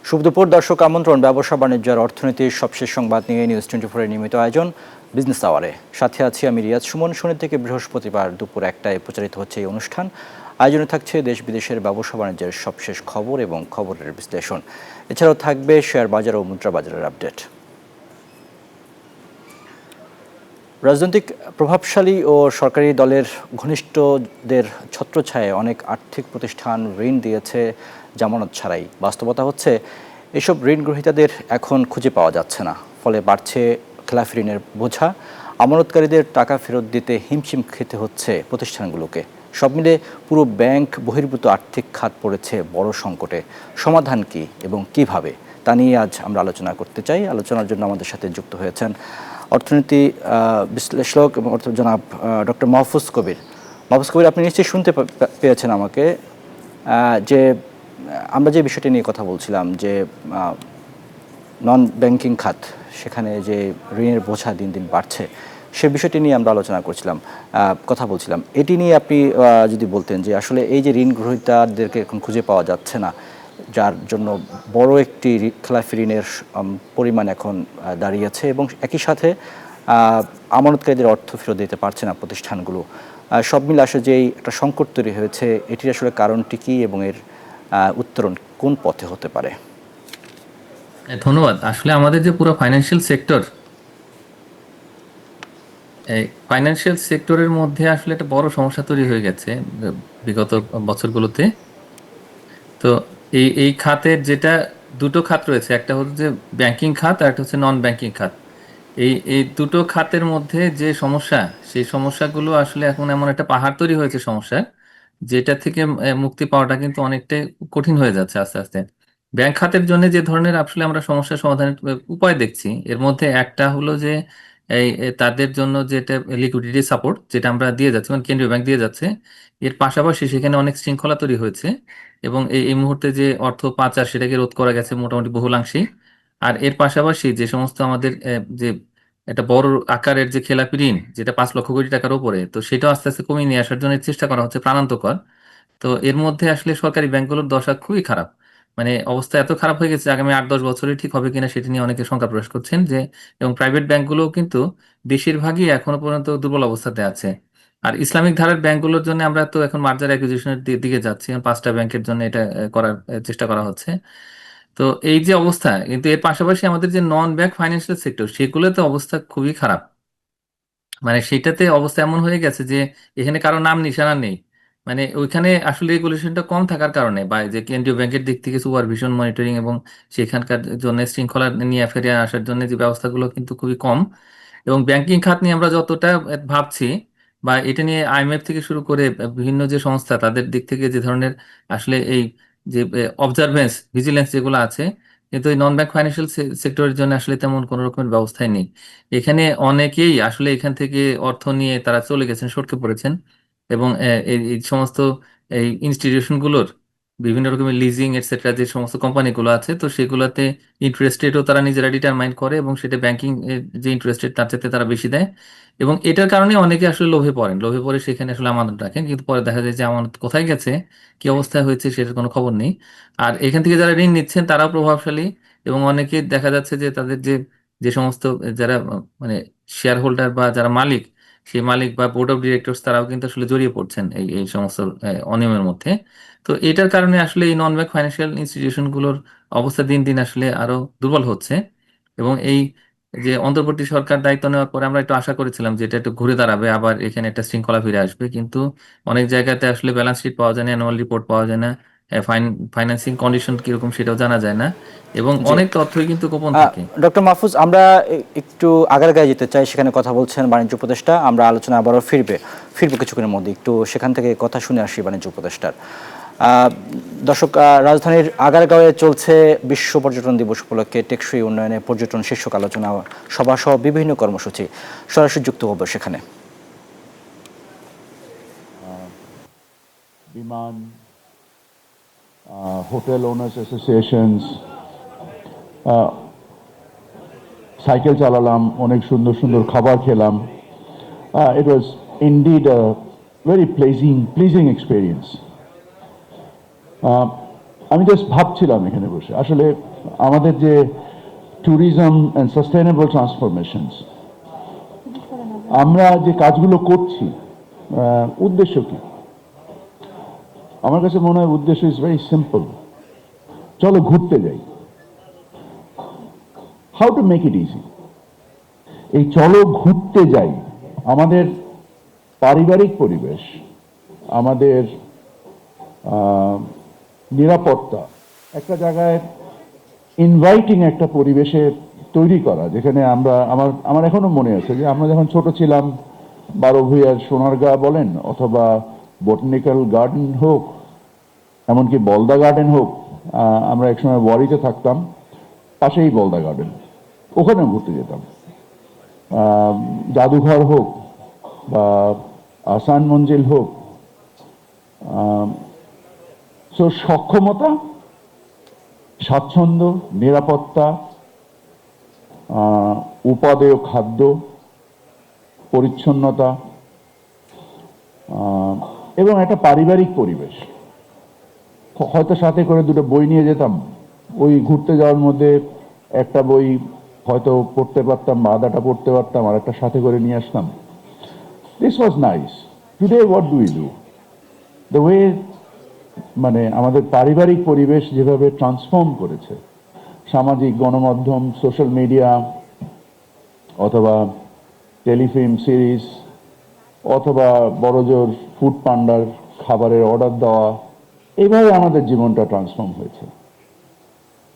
শুভ দুপুর দর্শক, আমন্ত্রণ ব্যবসা বাণিজ্য আর অর্থনীতির সবশেষ সংবাদ নিয়ে নিউজ 24 এর নিয়মিত আয়োজন বিজনেস আওয়ারে। সাথে আছি আমি রিয়াজ সুমন। শনি থেকে বৃহস্পতিবার দুপুর 1টায় প্রচারিত হচ্ছে এই অনুষ্ঠান। আয়োজনে থাকছে দেশ বিদেশের ব্যবসা বাণিজ্যের সবশেষ খবর এবং খবরের বিশ্লেষণ। এছাড়াও থাকবে শেয়ার বাজার ও মুদ্রা বাজারের আপডেট। রাজনৈতিক প্রভাবশালী ও সরকারি দলের ঘনিষ্ঠদের ছত্রছায়ায় অনেক আর্থিক প্রতিষ্ঠান ঋণ দিয়েছে জামানত ছাড়াই। বাস্তবতা হচ্ছে এসব ঋণ গ্রহীতাদের এখন খুঁজে পাওয়া যাচ্ছে না। ফলে বাড়ছে খেলাফি ঋণের বোঝা। আমানতকারীদের টাকা ফেরত দিতে হিমশিম খেতে হচ্ছে প্রতিষ্ঠানগুলোকে। সব মিলে পুরো ব্যাংক বহির্ভূত আর্থিক খাত পড়েছে বড় সংকটে। সমাধান কি এবং কিভাবে, তা নিয়ে আজ আমরা আলোচনা করতে চাই। আলোচনার জন্য আমাদের সাথে যুক্ত হয়েছেন অর্থনীতি বিশ্লেষক এবং জনাব ডক্টর মাহফুজ কবির। মাহফুজ কবির, আপনি নিশ্চয়ই শুনতে পেয়েছেন আমাকে, যে আমরা যে বিষয়টি নিয়ে কথা বলছিলাম, যে নন ব্যাংকিং খাত, সেখানে যে ঋণের বোঝা দিন দিন বাড়ছে, সে বিষয়টি নিয়ে আমরা আলোচনা করছিলাম, কথা বলছিলাম। এটি নিয়ে আপনি যদি বলতেন যে আসলে এই যে ঋণ গ্রহীতাদেরকে এখন খুঁজে পাওয়া যাচ্ছে না, যার জন্য বড় একটি খেলাফি ঋণের পরিমাণ এখন দাঁড়িয়েছে, এবং একই সাথে আমানতকারীদের অর্থ ফেরত দিতে পারছে না প্রতিষ্ঠানগুলো, সব মিলে আসলে যে একটা সংকট তৈরি হয়েছে, এটির আসলে কারণটি কী এবং এর উত্তরণ কোন পথে হতে পারে? ধন্যবাদ। আসলে আমাদের যে পুরো ফাইন্যান্সিয়াল সেক্টর, এই ফাইন্যান্সিয়াল সেক্টরের মধ্যে আসলে একটা বড় সমস্যা তৈরি হয়ে গেছে বিগত বছরগুলোতে। তো এই এই খাতের যেটা দুটো খাত রয়েছে, একটা হচ্ছে ব্যাংকিং খাত আর একটা হচ্ছে নন ব্যাংকিং খাত। এই এই দুটো খাতের মধ্যে যে সমস্যা, সেই সমস্যাগুলো আসলে এখন এমন একটা পাহাড় তৈরি হয়েছে সমস্যা, যেটা থেকে মুক্তি পাওয়াটা কিন্তু অনেকটাই কঠিন হয়ে যাচ্ছে আস্তে আস্তে। ব্যাংক খাতের জন্য যে ধরনের আসলে আমরা সমস্যা সমাধানের উপায় দেখছি, এর মধ্যে একটা হলো যে তাদের জন্য যেটা লিকুইডিটি সাপোর্ট, যেটা আমরা দিয়ে যাচ্ছি, মানে কেন্দ্রীয় ব্যাংক দিয়ে যাচ্ছে। এর পাশাপাশি সেখানে অনেক শৃঙ্খলা তৈরি হয়েছে এবং এই এই মুহূর্তে যে অর্থ পাচার, সেটাকে রোধ করা গেছে মোটামুটি বহুলাংশেই। আর এর পাশাপাশি যে সমস্ত আমাদের যে একটা বড় আকারের যে খেলাপি ঋণ, যেটা 5 লক্ষ কোটি টাকার উপরে, তো সেটাও আস্তে আস্তে কমিয়ে নিয়ে আসার জন্য চেষ্টা করা হচ্ছে প্রাণান্তকর। তো এর মধ্যে আসলে সরকারি ব্যাংকগুলোর দশা খুবই খারাপ। মানে অবস্থা এত খারাপ হয়ে গেছে, আগামী 8-10 বছরে ঠিক হবে কিনা সেটা নিয়ে অনেকে শঙ্কা প্রকাশ করছেন। যে এবং প্রাইভেট ব্যাংকগুলোও কিন্তু বেশিরভাগই এখনো পর্যন্ত দুর্বল অবস্থাতে আছে। আর ইসলামিক ধারার ব্যাংকগুলোর জন্য আমরা তো এখন মার্জার অ্যাকুইজিশনের দিকে যাচ্ছি, 5টা ব্যাংকের জন্য এটা করার চেষ্টা করা হচ্ছে। তো এই যে অবস্থা, কিন্তু এর পাশাপাশি আমাদের যে নন ব্যাংক ফাইন্যান্সিয়াল সেক্টর, সেগুলোতে অবস্থা খুবই খারাপ। মানে সেটাতে অবস্থা এমন হয়ে গেছে যে এখানে কারো নাম নিশানা নেই। মানে ওইখানে আসলে রেগুলেশনটা কম থাকার কারণে, বা যে কেন্দ্রীয় ব্যাংকের দিক থেকে সুপারভিশন, মনিটরিং এবং সেখানকার জন্য শৃঙ্খলা নিয়ে ফিরে আসার জন্য যে ব্যবস্থাগুলো কিন্তু খুবই কম। এবং ব্যাংকিং খাত নিয়ে আমরা যতটা ভাবছি, বা এটা নিয়ে আইএমএফ থেকে শুরু করে বিভিন্ন যে সংস্থা, তাদের দিক থেকে যে ধরনের আসলে এই যে অবজারভেন্স, ভিজিলেন্স যেগুলো আছে, কিন্তু এই নন ব্যাংক ফাইন্যান্সিয়াল সেক্টরের জন্য আসলে তেমন কোনো রকমের ব্যবস্থাই নেই। এখানে অনেকেই আসলে এখান থেকে অর্থ নিয়ে তারা চলে গেছেন, সটকে পড়েছেন। এবং এই এই সমস্ত এই ইনস্টিটিউশনগুলোর বিভিন্ন রকমের লিজিং এটসেট্রা যে সমস্ত কোম্পানিগুলো আছে, তো সেগুলোতে ইন্টারেস্ট রেটও তারা নিজেরা ডিটারমাইন করে, এবং সেটা ব্যাংকিং যে ইন্টারেস্ট রেট তার চাইতে তারা বেশি দেয়। এবং এটার কারণে অনেকে আসলে লোভে পড়েন, লোভে পড়ে সেখানে আসলে আমানত রাখেন, কিন্তু পরে দেখা যায় যে আমানত কোথায় গেছে, কি অবস্থায় হয়েছে, সেটার কোনো খবর নেই। আর এখান থেকে যারা ঋণ নিচ্ছেন তারাও প্রভাবশালী, এবং অনেকে দেখা যাচ্ছে যে তাদের যে যে সমস্ত যারা মানে শেয়ার হোল্ডার বা যারা মালিক, সেই মালিক বা বোর্ড অফ ডিরেক্টরস, তারাও কিন্তু আসলে জড়িয়ে পড়ছেন এই এই সমস্ত অনিয়মের মধ্যে। তো এটার কারণে আসলে এই নন ব্যাংক ফাইন্যান্সিয়াল ইনস্টিটিউশনগুলোর অবস্থা দিন দিন আসলে আরো দুর্বল হচ্ছে। এবং এই যে অন্তর্বর্তী সরকার দায়িত্ব নেওয়ার পরে আমরা একটু আশা করেছিলাম যে এটা একটু ঘুরে দাঁড়াবে, আবার এখানে একটা শৃঙ্খলা ফিরে আসবে, কিন্তু অনেক জায়গাতে আসলে ব্যালেন্স শিট পাওয়া যায় না, অ্যানুয়াল রিপোর্ট পাওয়া যায় না, ফাইন্যান্সিং কন্ডিশন কিরকম সেটাও জানা যায় না, এবং জি, অনেক তথ্যই কিন্তু গোপন থাকে। ডক্টর মাহফুজ, আমরা একটু আগারগাঁয়ে যেতে চাই। সেখানে কথা বলছেন বাণিজ্য উপদেষ্টা। আমরা আলোচনা আবারও ফিরবো কিছুক্ষণের মধ্যে। একটু সেখান থেকে কথা শুনে আসি বাণিজ্য উপদেষ্টার। দর্শক, রাজধানীর আগারগাঁওয়ে চলছে বিশ্ব পর্যটন দিবস উপলক্ষে টেকসই উন্নয়নে পর্যটন শীর্ষক আলোচনা সভা সহ বিভিন্ন কর্মসূচি। সরাসরি যুক্ত হব সেখানে। বিমান, হোটেল ওনার্স অ্যাসোসিয়েশনস, সাইকেল চালালাম, অনেক সুন্দর সুন্দর খাবার খেলাম। It was indeed a very pleasing experience. আমি জাস্ট ভাবছিলাম এখানে বসে, আসলে আমাদের যে ট্যুরিজম অ্যান্ড সাস্টেইনেবল ট্রান্সফরমেশনস, আমরা যে কাজগুলো করছি, উদ্দেশ্য কি? আমার কাছে মনে হয় উদ্দেশ্য ইজ ভেরি সিম্পল। চলো ঘুরতে যাই। How to make it easy? এই চলো ঘুরতে যাই আমাদের পারিবারিক পরিবেশ, আমাদের নিরাপত্তা, একটা জায়গায় ইনভাইটিং একটা পরিবেশে তৈরি করা, যেখানে আমরা আমার এখনো মনে আছে যে আমরা যখন ছোট ছিলাম, বারোভূয়ার সোনারগাঁ বলেন অথবা বোটানিক্যাল গার্ডেন হোক, এমনকি বলদা গার্ডেন হোক, আমরা একসময় ওয়ারিতে থাকতাম, পাশেই বলদা গার্ডেন, ওখানেও ঘুরতে যেতাম। জাদুঘর হোক বা আসান মঞ্জিল হোক, সো সক্ষমতা, স্বাচ্ছন্দ্য, নিরাপত্তা, উপাদেয় খাদ্য, পরিচ্ছন্নতা এবং একটা পারিবারিক পরিবেশ। হয়তো সাথে করে দুটো বই নিয়ে যেতাম, ওই ঘুরতে যাওয়ার মধ্যে একটা বই হয়তো পড়তে পারতাম বা আধাটা পড়তে পারতাম, আর একটা সাথে করে নিয়ে আসতাম। This was nice. Today what do we do? The way, মানে আমাদের পারিবারিক পরিবেশ যেভাবে ট্রান্সফর্ম করেছে সামাজিক গণমাধ্যম, সোশ্যাল মিডিয়া অথবা টেলিফিল্ম সিরিজ অথবা বড়জোর ফুড পান্ডার খাবারের অর্ডার দেওয়া, এইভাবে আমাদের জীবনটা ট্রান্সফর্ম হয়েছে।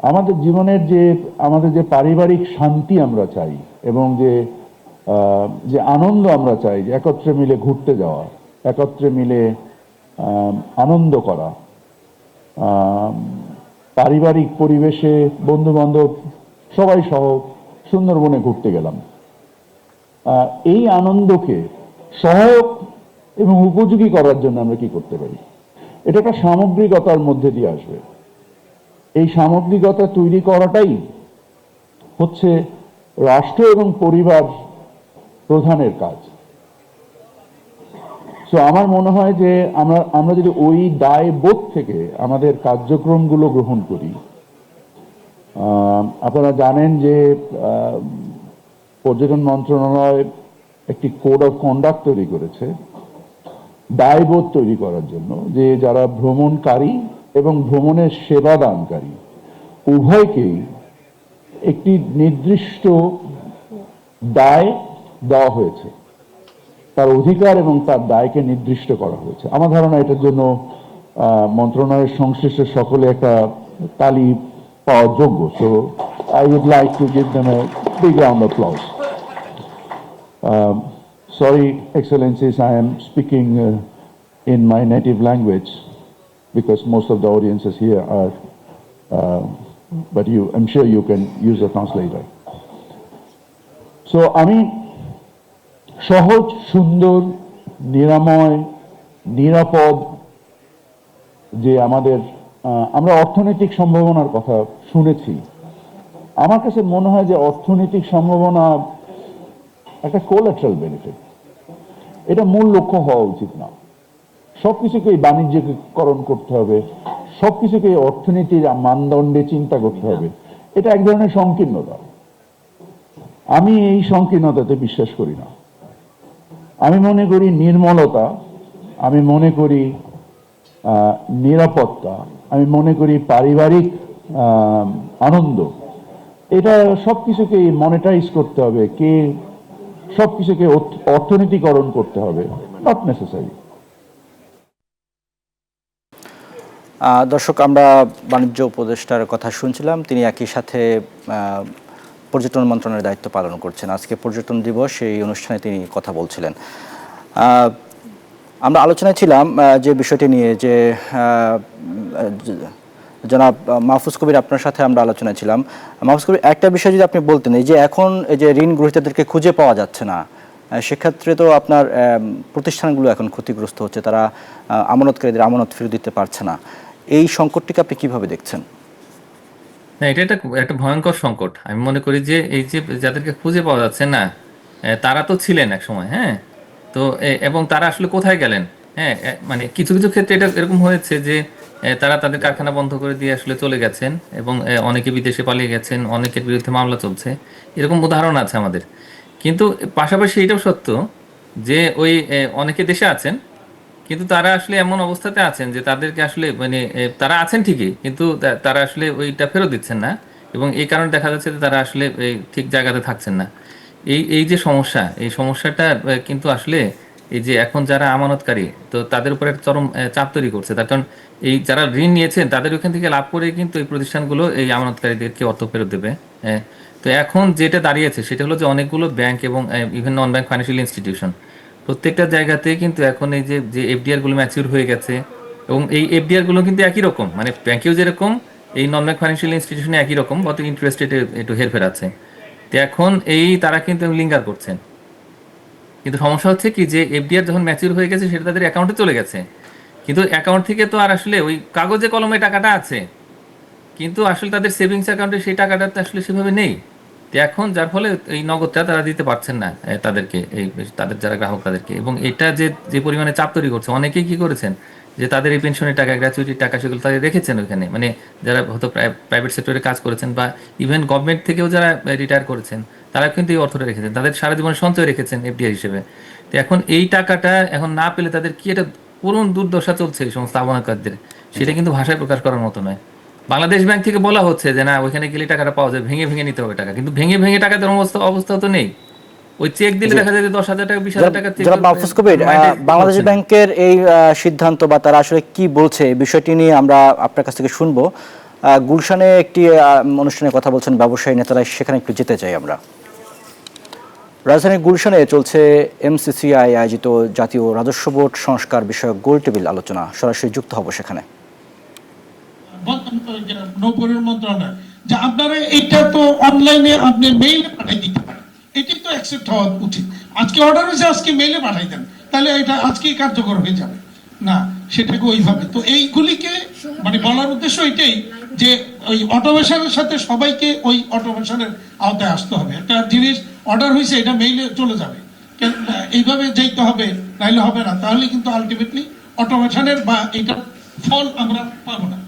আমাদের জীবনের আমাদের যে পারিবারিক শান্তি আমরা চাই এবং যে আনন্দ আমরা চাই, যে একত্রে মিলে ঘুরতে যাওয়া, একত্রে মিলে আনন্দ করা, পারিবারিক পরিবেশে বন্ধু বান্ধব সবাই সহ সুন্দরবনে ঘুরতে গেলাম, এই আনন্দকে সহায়ক এবং উপযোগী করার জন্য আমরা কি করতে পারি? এটা একটা সামগ্রিকতার মধ্যে দিয়ে আসবে। এই সামগ্রিকতা তৈরি করাটাই হচ্ছে রাষ্ট্র এবং পরিবার প্রধানের কাজ। সো আমার মনে হয় যে আমরা যদি ওই দায়বোধ থেকে আমাদের কার্যক্রমগুলো গ্রহণ করি, আপনারা জানেন যে পর্যটন মন্ত্রণালয় একটি কোড অফ কন্ডাক্ট তৈরি করেছে দায়বোধ তৈরি করার জন্য, যে যারা ভ্রমণকারী এবং ভ্রমণের সেবা দানকারী উভয়কেই একটি নির্দিষ্ট দায় দেওয়া হয়েছে, তার অধিকার এবং তার দায়কে নির্দিষ্ট করা হয়েছে। আমার ধারণা এটার জন্য মন্ত্রণালয়ের সংশ্লিষ্ট সকলে একটা তালি পাওয়ার যোগ্য। So I would like to give them a big round of applause. Sorry, Excellencies, I am speaking in my native language because most of the audiences here are, but I'm sure you can use a translator. So, আমি সহজ, সুন্দর, নিরাময়, নিরাপদ যে আমরা অর্থনৈতিক সম্ভাবনার কথা শুনেছি। আমার কাছে মনে হয় যে অর্থনৈতিক সম্ভাবনা একটা কোলাটারাল বেনিফিট, এটা মূল লক্ষ্য হওয়া উচিত না। সবকিছুকেই বাণিজ্যিকরণ করতে হবে, সবকিছুকে অর্থনীতির মানদণ্ডে চিন্তা করতে হবে, এটা এক ধরনের সংকীর্ণতা। আমি এই সংকীর্ণতাতে বিশ্বাস করি না। আমি মনে করি নির্মলতা, আমি মনে করি নিরাপত্তা, আমি মনে করি পারিবারিক আনন্দ, এটা সবকিছুকে মনিটাইজ করতে হবে, সবকিছুকে অর্থনীতিকরণ করতে হবে, নট নেসেসারি। দর্শক, আমরা বাণিজ্য উপদেষ্টার কথা শুনছিলাম। তিনি একই সাথে পর্যটন মন্ত্রণালয়ের দায়িত্ব পালন করছেন। আজকে পর্যটন দিবস, এই অনুষ্ঠানে তিনি কথা বলছিলেন। আমরা আলোচনায় ছিলাম যে বিষয়টি নিয়ে, যে জনাব মাহফুজ কবির, আপনার সাথে আমরা আলোচনায় ছিলাম। মাহফুজ কবির, একটা বিষয় যদি আপনি বলতেন, এই যে এখন এই যে ঋণ গ্রহীতাদেরকে খুঁজে পাওয়া যাচ্ছে না, সেক্ষেত্রে তো আপনার প্রতিষ্ঠানগুলো এখন ক্ষতিগ্রস্ত হচ্ছে, তারা আমানতকারীদের আমানত ফেরত দিতে পারছে না। এই সংকটটিকে আপনি কিভাবে দেখছেন? না, এটা একটা ভয়ঙ্কর সংকট। আমি মনে করি যে এই যে যাদেরকে খুঁজে পাওয়া যাচ্ছে না, তারা তো ছিলেন এক সময়, হ্যাঁ। তো এবং তারা আসলে কোথায় গেলেন? হ্যাঁ, মানে কিছু কিছু ক্ষেত্রে এটা এরকম হয়েছে যে তারা তাদের কারখানা বন্ধ করে দিয়ে আসলে চলে গেছেন এবং অনেকে বিদেশে পালিয়ে গেছেন, অনেকের বিরুদ্ধে মামলা চলছে, এরকম উদাহরণ আছে আমাদের। কিন্তু পাশাপাশি এটাও সত্য যে ওই অনেকে দেশে আছেন, কিন্তু তারা আসলে এমন অবস্থাতে আছেন যে তাদেরকে আসলে মানে তারা আছেন ঠিকই, কিন্তু তারা আসলে ওইটা ফেরত দিচ্ছেন না, এবং এই কারণে দেখা যাচ্ছে যে তারা আসলে এই ঠিক জায়গাতে থাকছেন না। এই এই যে সমস্যা, এই সমস্যাটা কিন্তু আসলে এই যে এখন যারা আমানতকারী, তো তাদের উপর একটা চরম চাপ তৈরি করছে। তার কারণ এই যারা ঋণ নিয়েছেন তাদের ওখান থেকে লাভ করে কিন্তু এই প্রতিষ্ঠানগুলো এই আমানতকারীদেরকে অর্থ ফেরত দেবে। তো এখন যেটা দাঁড়িয়েছে সেটা হলো যে অনেকগুলো ব্যাংক এবং বিভিন্ন নন ব্যাংক ফাইন্যান্সিয়াল ইনস্টিটিউশন প্রত্যেকটা জায়গাতে কিন্তু এখন এই যে যে এফডিআর গুলো ম্যাচিউর হয়ে গেছে, এবং এই এফডিআর গুলো কিন্তু একই রকম, মানে ব্যাংকেও যেরকম এই নন ব্যাংক ফাইন্যান্সিয়াল ইনস্টিটিউশনে একই রকম, কত ইন্টারেস্ট রেটে একটু হেরফের আছে। তো এখন এই তারা কিন্তু লিঙ্গার করছেন, কিন্তু সমস্যা হচ্ছে কি যে এফডিআর যখন ম্যাচিউর হয়ে গেছে সেটা তাদের অ্যাকাউন্টে চলে গেছে, কিন্তু অ্যাকাউন্ট থেকে তো আর আসলে ওই কাগজে কলমে টাকাটা আছে, কিন্তু আসলে তাদের সেভিংস অ্যাকাউন্টে সেই টাকাটা তো আসলে সেভাবে নেই। তো এখন যার ফলে এই নগদটা তারা দিতে পারছেন না তাদেরকে, এই তাদের যারা গ্রাহক তাদেরকে, এবং এটা যে যে পরিমাণে চাপ তৈরি করছে, অনেকেই কি করেছেন যে তাদের এই পেনশনের টাকা, গ্র্যাচুইটির টাকা, সেগুলো তাদের রেখেছেন ওইখানে, মানে যারা হয়তো প্রাইভেট সেক্টরে কাজ করেছেন বা ইভেন গভর্নমেন্ট থেকেও যারা রিটায়ার করেছেন, তারা কিন্তু এই অর্থটা রেখেছেন, তাদের সারা জীবন সঞ্চয় রেখেছেন এফডিআই হিসেবে। তো এখন এই টাকাটা এখন না পেলে তাদের কি একটা করুণ দুর্দশা চলছে এই সমস্ত আবহাওয়াকারদের, সেটা কিন্তু ভাষায় প্রকাশ করার মতো নয়। বাংলাদেশ ব্যাংক থেকে বলা হচ্ছে যে না ওইখানে গেলে টাকাটা পাওয়া যায়, ভেঙে ভেঙে নিতে হবে টাকা, কিন্তু ভেঙে ভেঙে টাকা দেওয়ার অবস্থা তো নেই। ওই চেক দিলে দেখা যায় যে 10,000 টাকা 20,000 টাকা চেক। জনাব মাহফুজ কবির, বাংলাদেশ ব্যাংকের এই সিদ্ধান্ত বা তারা আসলে কি বলছে এই বিষয়টি নিয়ে আমরা আপনার কাছ থেকে শুনবো। গুলশানে একটি অনুষ্ঠানে কথা বলছেন ব্যবসায়ী নেতারা, সেখানে একটু যেতে চাই আমরা। রাজধানীর গুলশানে চলছে এমসিসিআই আয়োজিত জাতীয় রাজস্ব বোর্ড সংস্কার বিষয়ক গোল টেবিল আলোচনা, সরাসরি যুক্ত হব সেখানে। নৌপরিবহন মন্ত্রণালয় যে আপনারা এটা তো অনলাইনে আপনি মেইলে পাঠিয়ে দিতে পারেন, এটি তো অ্যাকসেপ্ট হওয়া উচিত। আজকে অর্ডার হয়েছে, আজকে মেইলে পাঠাই দেন, তাহলে এটা আজকেই কার্যকর হয়ে যাবে না, সেটাকে ওইভাবে। তো এইগুলিকে মানে বলার উদ্দেশ্য এটাই যে ওই অটোমেশনের সাথে সবাইকে ওই অটোমেশনের আওতায় আসতে হবে। একটা জিনিস অর্ডার হয়েছে, এটা মেইলে চলে যাবে, এইভাবে যাইতে হবে, নাইলে হবে না, তাহলে কিন্তু আলটিমেটলি অটোমেশনের বা এটার ফল আমরা পাবো না।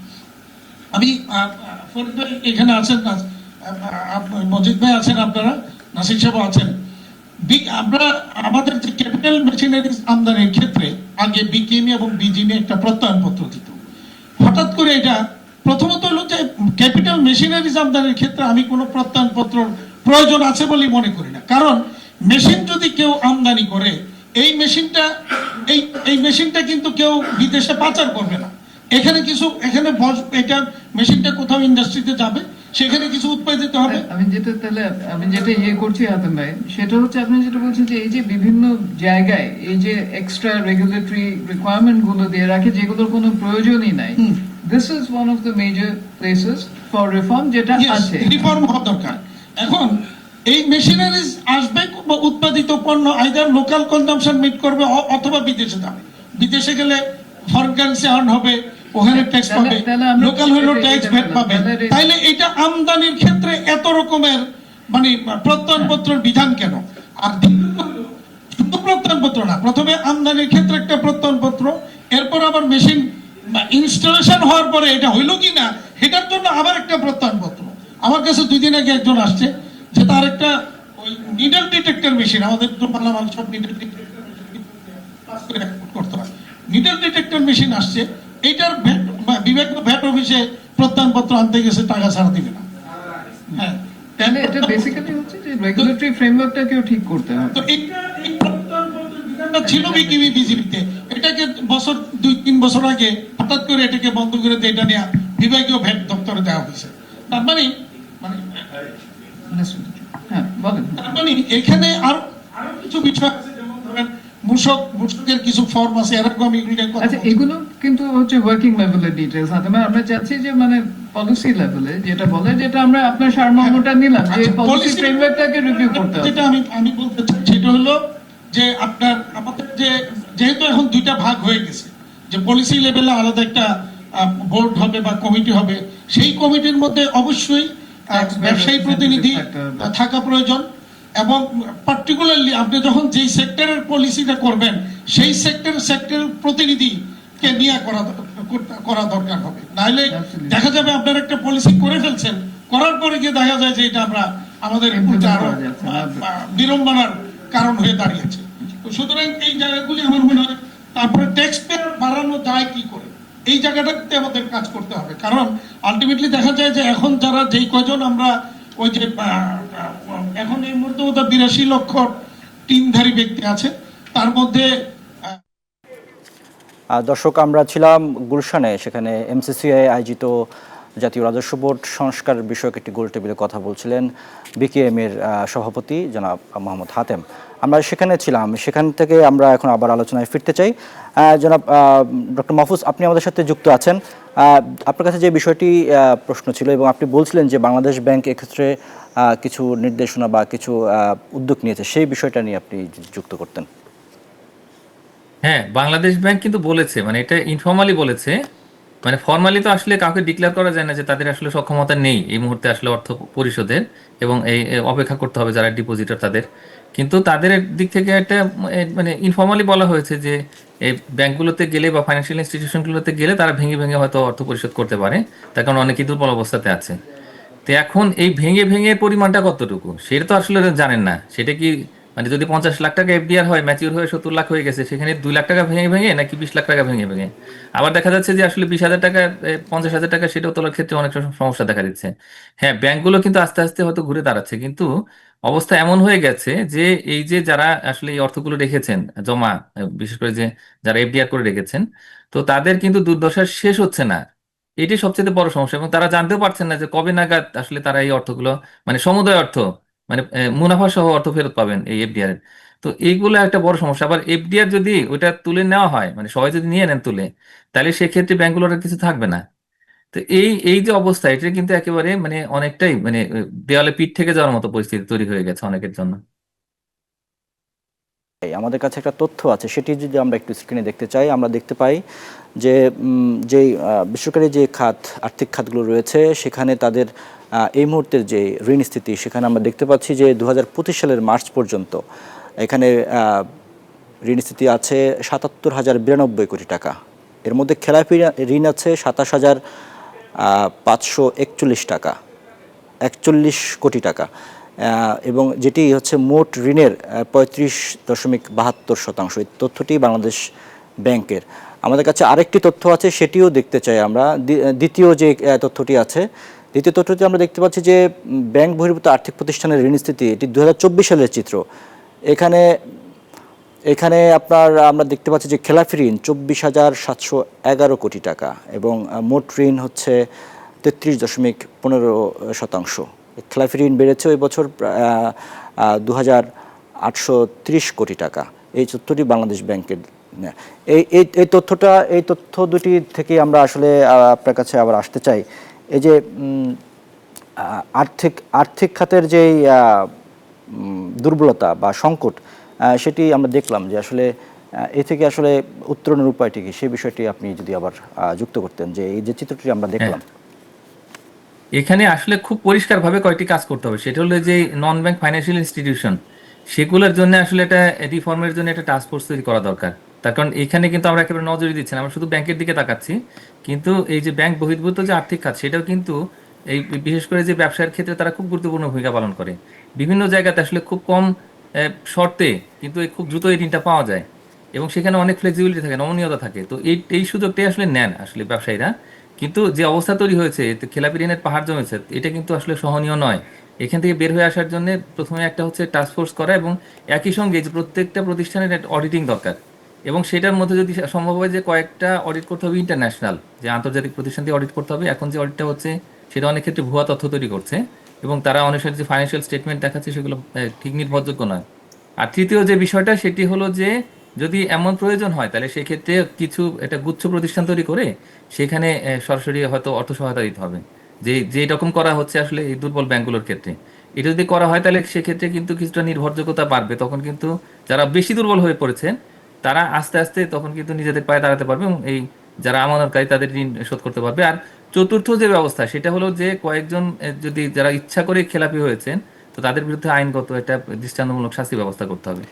আমি ফরিদ ভাই এখানে আছেন, মজিদ ভাই আছেন, আপনারা নাসির সাহেব আছেন। আমরা আমাদের যে ক্যাপিটাল মেশিনারিজ আমদানির ক্ষেত্রে আগে বিকেএমই এবং বিজিএমই একটা প্রত্যয়নপত্র দিত। হঠাৎ করে এটা প্রথমত হলো যে ক্যাপিটাল মেশিনারিজ আমদানির ক্ষেত্রে আমি কোনো প্রত্যয়নপত্র প্রয়োজন আছে বলে মনে করি না, কারণ মেশিন যদি কেউ আমদানি করে এই মেশিনটা কিন্তু কেউ বিদেশে পাচার করবে না। এখানে এটা মেশিনটা কোথাও ইন্ডাস্ট্রিতে যাবে, সেখানে কিছু উৎপাদিত হবে। আমি যেটা করছি হাতেম ভাই, সেটা হচ্ছে আপনি যেটা বলছেন যে এই যে বিভিন্ন জায়গায় এই যে এক্সট্রা রেগুলেটরি রিকোয়ারমেন্ট গুলো দিয়ে রাখে যেগুলোর কোনো প্রয়োজনই নাই, this is one of the major places for reform, যেটা আছে রিফর্ম হওয়া দরকার। এখন এই মেশিনারিজ আসবে, উৎপাদিত পণ্য আইদার লোকাল কনজাম্পশন মিট করবে অথবা বিদেশে যাবে। বিদেশে গেলে ফরেন কারেন্সি আর্ন হবে, ওখানে ট্যাক্স পাবে, লোকাল হলো ট্যাক্স ভ্যাট পাবে। তাইলে এটা আমদানির ক্ষেত্রে এত রকমের মানে প্রত্যয়নপত্রের বিধান কেন? আর শুধু প্রত্যয়নপত্র না, প্রথমে আমদানির ক্ষেত্রে একটা প্রত্যয়নপত্র, এরপর আবার মেশিন ইনস্টলেশন হওয়ার পরে এটা হইলো কি না এটার জন্য আবার একটা প্রত্যয়নপত্র। আমার কাছে 2 দিন আগে একজন আসছে যে তার একটা ওই নিডল ডিটেক্টর মেশিন, আমাদের তো মালামাল সব নিডল ডিটেক্টর করতে হয়, নিডল ডিটেক্টর মেশিন আসছে, এইটার বিভিন্ন ভ্যাট অফিসে প্রত্যয়নপত্র আনতে গেছে, টাকা ছাড়া দিবে না। হ্যাঁ, তাহলে এটা বেসিক্যালি হচ্ছে যে রেগুলেটরি ফ্রেমওয়ার্কটাকেও ঠিক করতে হবে। তো এই প্রত্যয়নপত্রের বিধানটা ছিল বিকিবি বিজিবিতে, এটাকে 2-3 বছর আগে হঠাৎ করে এটাকে বন্ধ করে দিয়ে এটা নিয়ে বিভাগীয় ভ্যাট দপ্তরে দেওয়া হয়েছে। তার মানে হ্যাঁ বলেন, তার মানে এখানে আরো কিছু বিষয় আছে, যেমন ধরেন মূসকের কিছু ফর্ম আছে, এরকম আচ্ছা এগুলো কিন্তু হচ্ছে ওয়ার্কিং লেভেলের ডিটেইলস। আমরা চাচ্ছি যে মানে পলিসি লেভেলে যেটা বলে, যেটা আমরা আপনার সারমর্মটা নিলাম, যে পলিসি ফ্রেমওয়ার্কটাকে রিভিউ করতে হবে। যেটা আমি বলতে চাই সেটা হলো যে আপনার আমাদের যেহেতু এখন 2টা ভাগ হয়ে গেছে, যে পলিসি লেভেলে আলাদা একটা বোর্ড হবে বা কমিটি হবে, সেই কমিটির মধ্যে অবশ্যই ব্যবসায়ী প্রতিনিধি থাকা প্রয়োজন, এবং পার্টিকুলারলি আপনি যখন যেই সেক্টরের পলিসিটা করবেন সেই সেক্টরের প্রতিনিধি কে নিয়ে করা দরকার হবে, নাহলে Absolutely. দেখা যাবে আপনার একটা পলিসি করে ফেলছেন, করার পরে গিয়ে দেখা যায় যে এটা আমরা আমাদের Implement আরো করা যাচ্ছে না। বিড়ম্বনার কারণ হয়ে দাঁড়িয়েছে। তো সুতরাং এই জায়গাগুলি আমার মনে হয়, তারপরে ট্যাক্স পেয়ার বাড়ানো যায় কি করে, এই জায়গাটাতে আমাদের কাজ করতে হবে। কারণ আলটিমেটলি দেখা যায় যে এখন যারা যেই কজন আমরা ওই যে এখন এই মুহূর্তে 82 লক্ষ টিনধারী ব্যক্তি আছে, তার মধ্যে দর্শক, আমরা ছিলাম গুলশানে, সেখানে এমসিসিআই আয়োজিত জাতীয় রাজস্ব বোর্ড সংস্কার বিষয়ক একটি গোল টেবিলে কথা বলছিলেন বিকেএম এর সভাপতি জনাব মোহাম্মদ হাতেম। আমরা সেখানে ছিলাম, সেখান থেকে আমরা এখন আবার আলোচনায় ফিরতে চাই। জনাব ডক্টর মাহফুজ, আপনি আমাদের সাথে যুক্ত আছেন। আপনার কাছে যে বিষয়টি প্রশ্ন ছিল এবং আপনি বলছিলেন যে বাংলাদেশ ব্যাংক এক্ষেত্রে কিছু নির্দেশনা বা কিছু উদ্যোগ নিয়েছে, সেই বিষয়টা নিয়ে আপনি যুক্ত করতেন। হ্যাঁ, বাংলাদেশ ব্যাংক কিন্তু বলেছে, মানে এটা ইনফর্মালি বলেছে, মানে ফর্মালি তো আসলে কাউকে ডিক্লেয়ার করা যায় না যে তাদের আসলে সক্ষমতা নেই এই মুহূর্তে আসলে অর্থ পরিশোধের, এবং এই অপেক্ষা করতে হবে যারা ডিপোজিটর তাদের। কিন্তু তাদের দিক থেকে একটা মানে ইনফর্মালি বলা হয়েছে যে এই ব্যাংকগুলোতে গেলে বা ফাইন্যান্সিয়াল ইনস্টিটিউশনগুলোতে গেলে তারা ভেঙে ভেঙে হয়তো অর্থ পরিশোধ করতে পারে, তার কারণ অনেকেই দুর্বল অবস্থাতে আছে। তো এখন এই ভেঙে ভেঙে পরিমাণটা কতটুকু সেটা তো আসলে জানেন না। সেটা কি মানে যদি 50 লাখ টাকা এফডিআর হয়, ম্যাচিউর হয়ে 70 লাখ হয়ে গেছে, সেখানে 2 লাখ টাকা ভেঙে ভেঙে নাকি 20 লাখ টাকা ভেঙে ভেঙে। আবার দেখা যাচ্ছে যে আসলে 20,000 টাকা 50,000 টাকা সেটাও তোলার ক্ষেত্রে অনেক সমস্যা দেখা দিচ্ছে। হ্যাঁ, ব্যাংকগুলো কিন্তু আস্তে আস্তে হয়তো ঘুরে দাঁড়াচ্ছে, কিন্তু অবস্থা এমন হয়ে গেছে যে এই যে যারা আসলে এই অর্থগুলো রেখেছেন জমা, বিশেষ করে যে যারা এফডিআর করে রেখেছেন, তো তাদের কিন্তু দুর্দশা শেষ হচ্ছে না। এটি সবচেয়ে বড় সমস্যা, এবং তারা জানতেও পারছেন না যে কবে নাগাদ আসলে তারা এই অর্থগুলো, মানে সমুদয় অর্থ, মানে মুনাফা সহ অর্থ ফেরত পাবেন এই এফডিআর এর। তো এইগুলো একটা বড় সমস্যা। আবার এফডিআর যদি ওইটা তুলে নেওয়া হয়, মানে সবাই যদি নিয়ে নেন তুলে, তাহলে সেক্ষেত্রে ব্যাংকগুলোর আর কিছু থাকবে না। তো এই এই যে অবস্থা, এটা কিন্তু একেবারে মানে অনেকটাই মানে দেওয়ালে পিঠ থেকে যাওয়ার মতো পরিস্থিতি তৈরি হয়ে গেছে অনেকের জন্য। আমাদের কাছে একটা তথ্য আছে, সেটি যদি আমরা একটু স্ক্রিনে দেখতে চাই, আমরা দেখতে পাই যে যেই বেসরকারি যে খাত, আর্থিক খাতগুলো রয়েছে, সেখানে তাদের এই মুহূর্তের যে ঋণ স্থিতি, সেখানে আমরা দেখতে পাচ্ছি যে 2025 সালের মার্চ পর্যন্ত এখানে ঋণ স্থিতি আছে 77,092 কোটি টাকা। এর মধ্যে খেলাপি ঋণ আছে 27,541 টাকা, 41 কোটি টাকা, এবং যেটি হচ্ছে মোট ঋণের 35.72%। এই তথ্যটি বাংলাদেশ ব্যাংকের। আমাদের কাছে আরেকটি তথ্য আছে, সেটিও দেখতে চাই আমরা। দ্বিতীয় যে তথ্যটি আছে, দ্বিতীয় তথ্যটি আমরা দেখতে পাচ্ছি যে ব্যাংক বহির্ভূত আর্থিক প্রতিষ্ঠানের ঋণ স্থিতি, এটি 2024 সালের চিত্র। এখানে আমরা দেখতে পাচ্ছি যে খেলাফি ঋণ 24,711 কোটি টাকা, এবং মোট ঋণ হচ্ছে 33.15%। খেলাফি ঋণ বেড়েছে ওই বছর 2,830 কোটি টাকা। এই তথ্যটি বাংলাদেশ ব্যাংকের। এই তথ্য দুটি থেকে আমরা আসলে আপনার কাছে আবার আসতে চাই। এই যে আর্থিক খাতের যেই দুর্বলতা বা সংকট, সেটি আমরা দেখলাম যে আসলে এ থেকে আসলে উত্তরণের উপায়টি কি, সেই বিষয়টি আপনি যদি আবার যুক্ত করতেন, যে এই যে চিত্রটি আমরা দেখলাম। এখানে আসলে খুব পরিষ্কারভাবে কয়েকটি কাজ করতে হবে। সেটা হলো যে নন ব্যাংক ফাইন্যান্সিয়াল ইনস্টিটিউশন, সেগুলোর জন্য আসলে এটা রিফর্মের জন্য একটা টাস্ক ফোর্স তৈরি করা দরকার। তার কারণ এখানে কিন্তু আমরা একেবারে নজরে দিচ্ছি না, আমরা শুধু ব্যাংকের দিকে তাকাচ্ছি। কিন্তু এই যে ব্যাংক বহির্ভূত যে আর্থিক খাত, সেটাও কিন্তু এই বিশেষ করে যে ব্যবসায়ের ক্ষেত্রে তারা খুব গুরুত্বপূর্ণ ভূমিকা পালন করে। বিভিন্ন জায়গাতে আসলে খুব কম শর্তে কিন্তু খুব দ্রুত এই ঋণটা পাওয়া যায়, এবং সেখানে অনেক ফ্লেক্সিবিলিটি থাকে, নমনীয়তা থাকে। তো এই সুযোগটাই আসলে নেন আসলে ব্যবসায়ীরা। কিন্তু যে অবস্থা তৈরি হয়েছে, এতে খেলাপি ঋণের পাহাড় জমেছে, এটা কিন্তু আসলে সহনীয় নয়। এখান থেকে বের হয়ে আসার জন্য প্রথমে একটা হচ্ছে টাস্ক ফোর্স করা, এবং একই সঙ্গে যে প্রত্যেকটা প্রতিষ্ঠানের একটা অডিটিং দরকার, এবং সেটার মধ্যে যদি সম্ভব হয় যে কয়েকটা অডিট করতে হবে ইন্টারন্যাশনাল, যে আন্তর্জাতিক প্রতিষ্ঠান দিয়ে অডিট করতে হবে। এখন যে অডিটটা হচ্ছে সেটা অনেক ক্ষেত্রে ভুয়া তথ্য তৈরি করছে, এবং তারা অনেক সময় যে ফাইন্যান্সিয়াল স্টেটমেন্ট দেখাচ্ছে সেগুলো ঠিক নির্ভরযোগ্য নয়। আর তৃতীয় যে বিষয়টা, সেটি হলো যে যদি এমন প্রয়োজন হয় তাহলে সেক্ষেত্রে কিছু একটা গুচ্ছ প্রতিষ্ঠান তৈরি করে সেখানে সরাসরি হয়তো অর্থ সহায়তা দিতে হবে, যে রকম করা হচ্ছে আসলে এই দুর্বল ব্যাংকগুলোর ক্ষেত্রে। এটা যদি করা হয় তাহলে সেক্ষেত্রে কিন্তু কিছুটা নির্ভরযোগ্যতা বাড়বে। তখন কিন্তু যারা বেশি দুর্বল হয়ে পড়েছেন তারা আস্তে আস্তে তখন কিন্তু নিজেদের পায়ে দাঁড়াতে পারবে, এবং এই যারা আমানতকারী তাদের ঋণ শোধ করতে পারবে। আর চতুর্থ যে ব্যবস্থা, সেটা হলো যে কয়েকজন যদি যারা ইচ্ছা করে খেলাপি হয়েছেন, তো তাদের বিরুদ্ধে আইনগত একটা দৃষ্টান্তমূলক শাস্তি ব্যবস্থা করতে হবে।